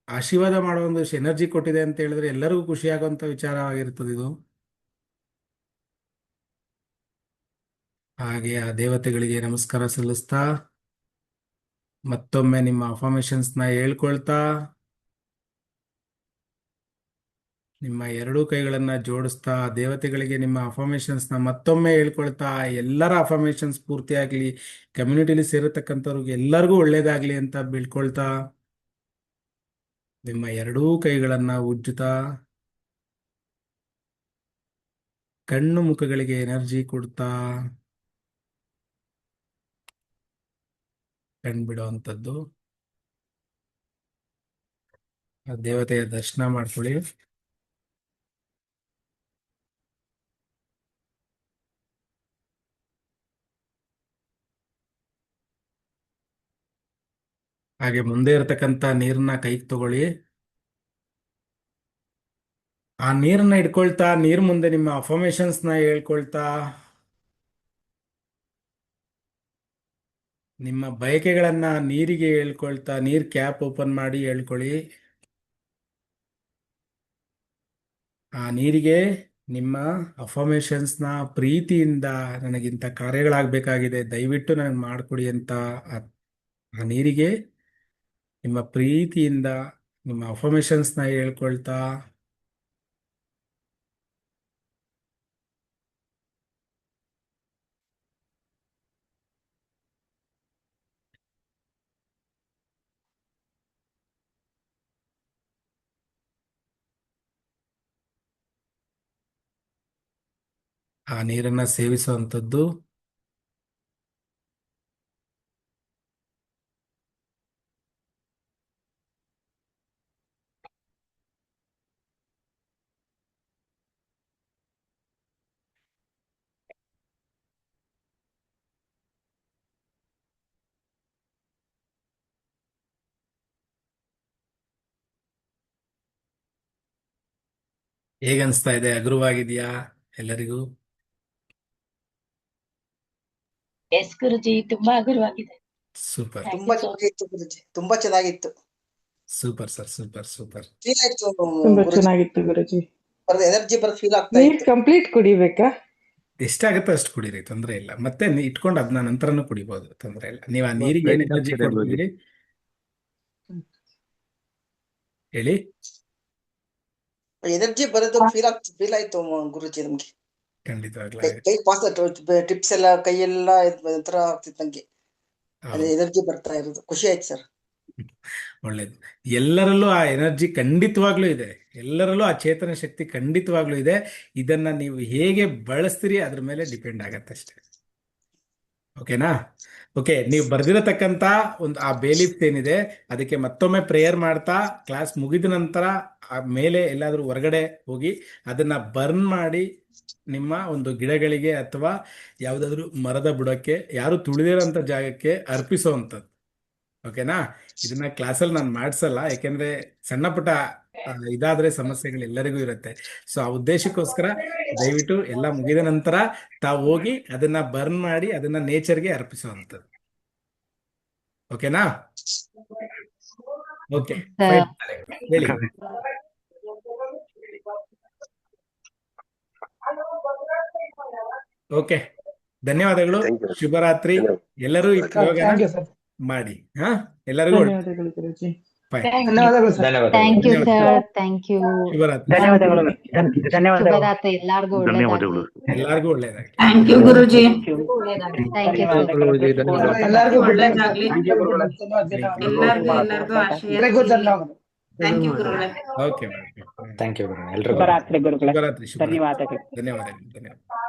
ಆಶೀರ್ವಾದ ಮಾಡೋ ಒಂದು ಎನರ್ಜಿ ಕೊಟ್ಟಿದೆ ಅಂತ ಹೇಳಿದ್ರೆ ಎಲ್ಲರಿಗೂ ಖುಷಿ ಆಗುವಂತ ವಿಚಾರವಾಗಿರ್ತದೆ ಇದು. ಹಾಗೆ ಆ ದೇವತೆಗಳಿಗೆ ನಮಸ್ಕಾರ ಸಲ್ಲಿಸ್ತಾ, ಮತ್ತೊಮ್ಮೆ ನಿಮ್ಮ ಅಫರ್ಮೇಶನ್ಸ್ನ ಹೇಳ್ಕೊಳ್ತಾ, ನಿಮ್ಮ ಎರಡೂ ಕೈಗಳನ್ನ ಜೋಡಿಸ್ತಾ ದೇವತೆಗಳಿಗೆ ನಿಮ್ಮ ಅಫರ್ಮೇಶನ್ಸ್ನ ಮತ್ತೊಮ್ಮೆ ಹೇಳ್ಕೊಳ್ತಾ, ಎಲ್ಲರ ಅಫರ್ಮೇಶನ್ಸ್ ಪೂರ್ತಿಯಾಗ್ಲಿ, ಕಮ್ಯುನಿಟಿಲಿ ಸೇರತಕ್ಕಂಥವ್ರಿಗೆ ಎಲ್ಲರಿಗೂ ಒಳ್ಳೇದಾಗ್ಲಿ ಅಂತ ಬೀಳ್ಕೊಳ್ತಾ, ನಿಮ್ಮ ಎರಡೂ ಕೈಗಳನ್ನ ಉಜ್ಜುತ್ತಾ ಕಣ್ಣು ಮುಖಗಳಿಗೆ ಎನರ್ಜಿ ಕೊಡ್ತಾ ಕಣ್ಬಿಡುವಂಥದ್ದು. ಆ ದೇವತೆಯ ದರ್ಶನ ಮಾಡ್ಕೊಳ್ಳಿ. ಹಾಗೆ ಮುಂದೆ ಇರತಕ್ಕಂತ ನೀರನ್ನ ಕೈಗೆ ತಗೊಳ್ಳಿ. ಆ ನೀರನ್ನ ಇಟ್ಕೊಳ್ತಾ ನೀರ್ ಮುಂದೆ ನಿಮ್ಮ ಅಫರ್ಮೇಶನ್ಸ್ ನ ಹೇಳ್ಕೊಳ್ತಾ, ನಿಮ್ಮ ಬಯಕೆಗಳನ್ನ ನೀರಿಗೆ ಹೇಳ್ಕೊಳ್ತಾ, ನೀರ್ ಕ್ಯಾಪ್ ಓಪನ್ ಮಾಡಿ ಹೇಳ್ಕೊಳ್ಳಿ. ಆ ನೀರಿಗೆ ನಿಮ್ಮ ಅಫರ್ಮೇಶನ್ಸ್ ನ ಪ್ರೀತಿಯಿಂದ, ನನಗಿಂತ ಕಾರ್ಯಗಳಾಗಬೇಕಾಗಿದೆ, ದಯವಿಟ್ಟು ನನಗೆ ಮಾಡಿಕೊಡಿ ಅಂತ ಆ ನೀರಿಗೆ ನಿಮ್ಮ ಪ್ರೀತಿಯಿಂದ ನಿಮ್ಮ ಅಫರ್ಮೇಶನ್ಸ್ ನ ಹೇಳ್ಕೊಳ್ತಾ, ಆ ನೀರನ್ನ ಸೇವಿಸುವಂಥದ್ದು. ಹೇಗನ್ಸ್ತಾ ಇದೆ? ಹಗುರವಾಗಿದೆಯಾ ಎಲ್ಲರಿಗೂ? ಎಸ್ ಗುರುಜಿ, ತುಂಬಾ ಹಗುರವಾಗಿದೆ. ಸೂಪರ್ ತುಂಬಾ ಚೆನ್ನಾಗಿತ್ತು ಗುರುಜಿ, ತುಂಬಾ ಚೆನ್ನಾಗಿತ್ತು. Super sir, super super. Feel ಆಯ್ತು ತುಂಬಾ ಗುರುಜಿ, ಚೆನ್ನಾಗಿತ್ತು ಗುರುಜಿ. ಎನರ್ಜಿ ಬರ್ ಫೀಲ್ ಆಗ್ತಾ ನೀರ್ ಇತ್ತು. ಕಂಪ್ಲೀಟ್ ಕುಡಿಬೇಕಾ? ಎಷ್ಟಾಗತ್ತೋ ಅಷ್ಟು ಕುಡೀರಿ, ತೊಂದರೆ ಇಲ್ಲ. ಮತ್ತೆ ಇಟ್ಕೊಂಡು ಅದನ್ನ ನಂತರನೂ ಕುಡಿಬಹುದು, ತೊಂದರೆ ಇಲ್ಲ. ನೀವು ಆ ನೀರಿಗೆ ಏನ್ ಎನರ್ಜಿ ಕೊಡ್ತೀರಿ ಹೇಳಿ. ಎನರ್ಜಿ ಬರೋದು ಫೀಲ್ ಆಯ್ತು ಗುರುಜಿ ನಮ್ಗೆ. ಖಂಡಿತವಾಗ್ಲೂ ಕೈ ಪಾಸ್ ಟಿಪ್ಸ್ ಎಲ್ಲ ಕೈಯೆಲ್ಲ ಒಂಥರ ಆಗ್ತಿತ್ತು ನಂಗೆ. ಅದೇ ಎನರ್ಜಿ ಬರ್ತಾ ಇರೋದು ಖುಷಿ ಆಯ್ತು ಸರ್. ಒಳ್ಳೇದು. ಎಲ್ಲರಲ್ಲೂ ಆ ಎನರ್ಜಿ ಖಂಡಿತವಾಗ್ಲೂ ಇದೆ, ಎಲ್ಲರಲ್ಲೂ ಆ ಚೇತನ ಶಕ್ತಿ ಖಂಡಿತವಾಗ್ಲೂ ಇದೆ. ಇದನ್ನ ನೀವು ಹೇಗೆ ಬಳಸ್ತೀರಿ ಅದ್ರ ಮೇಲೆ ಡಿಪೆಂಡ್ ಆಗತ್ತಷ್ಟೇ. ಓಕೆನಾ? ಓಕೆ, ನೀವು ಬರ್ದಿರತಕ್ಕಂತ ಒಂದು ಆ ಬೇಲೀಫ್ ಏನಿದೆ ಅದಕ್ಕೆ ಮತ್ತೊಮ್ಮೆ ಪ್ರೇಯರ್ ಮಾಡ್ತಾ ಕ್ಲಾಸ್ ಮುಗಿದ ನಂತರ ಆ ಮೇಲೆ ಎಲ್ಲಾದ್ರೂ ಹೊರಗಡೆ ಹೋಗಿ ಅದನ್ನ ಬರ್ನ್ ಮಾಡಿ ನಿಮ್ಮ ಒಂದು ಗಿಡಗಳಿಗೆ ಅಥವಾ ಯಾವುದಾದ್ರೂ ಮರದ ಬುಡಕ್ಕೆ, ಯಾರು ತುಳಿದಿರೋಂಥ ಜಾಗಕ್ಕೆ ಅರ್ಪಿಸುವಂಥದ್ದು. ಓಕೆನಾ? ಇದನ್ನ ಕ್ಲಾಸಲ್ಲಿ ನಾನು ಮಾಡಿಸಲ್ಲ, ಯಾಕೆಂದ್ರೆ ಸಣ್ಣ ಪುಟ್ಟ ಇದಾದ್ರೆ ಸಮಸ್ಯೆಗಳು ಎಲ್ಲರಿಗೂ ಇರುತ್ತೆ. ಸೊ ಆ ಉದ್ದೇಶಕ್ಕೋಸ್ಕರ ದಯವಿಟ್ಟು ಎಲ್ಲ ಮುಗಿದ ನಂತರ ತಾವು ಹೋಗಿ ಅದನ್ನ ಬರ್ನ್ ಮಾಡಿ ಅದನ್ನ ನೇಚರ್ಗೆ ಅರ್ಪಿಸುವಂಥದ್ದು. ಓಕೆನಾ? ಓಕೆ, ಹೇಳಿ. ಓಕೆ, ಧನ್ಯವಾದಗಳು. Thank you. ಶುಭರಾತ್ರಿ. ಎಲ್ಲರೂ ಈ ಪ್ರಯೋಗನ ಥ್ಯಾಂಕ್ ಯು ಸರ್. ಮಾಡಿ. ಎಲ್ಲರಿಗೂ ಧನ್ಯವಾದಗಳು ಗುರುಜಿ. Fine. ಧನ್ಯವಾದಗಳು sir. Thank you sir, thank you. ಶುಭರಾತ್ರಿ. ಧನ್ಯವಾದಗಳು. ಧನ್ಯವಾದಗಳು. ಶುಭರಾತ್ರಿ, ಎಲ್ಲಾರ್ಗೂ ಒಳ್ಳೇದಾಗ್ಲಿ. ಎಲ್ಲರಿಗೂ ಒಳ್ಳೇದಾಗಲಿ. ಥ್ಯಾಂಕ್ ಯು ಗುರುಜಿ. ಒಳ್ಳೇದಾಗ್ಲಿ. Thank you sir. ಎಲ್ಲರಿಗೂ ಒಳ್ಳೇದಾಗ್ಲಿ. ಧನ್ಯವಾದಗಳು. ಎಲ್ಲರಿಗೂ ಆಶಯ. ಥ್ಯಾಂಕ್ ಯು ಗುರುಗಳೇ. Okay, thank you. ಎಲ್ರಿಗೂ ಶುಭರಾತ್ರಿ ಗುರುಗಳೇ. ಶುಭರಾತ್ರಿ. ಧನ್ಯವಾದಗಳು. ಧನ್ಯವಾದಗಳು.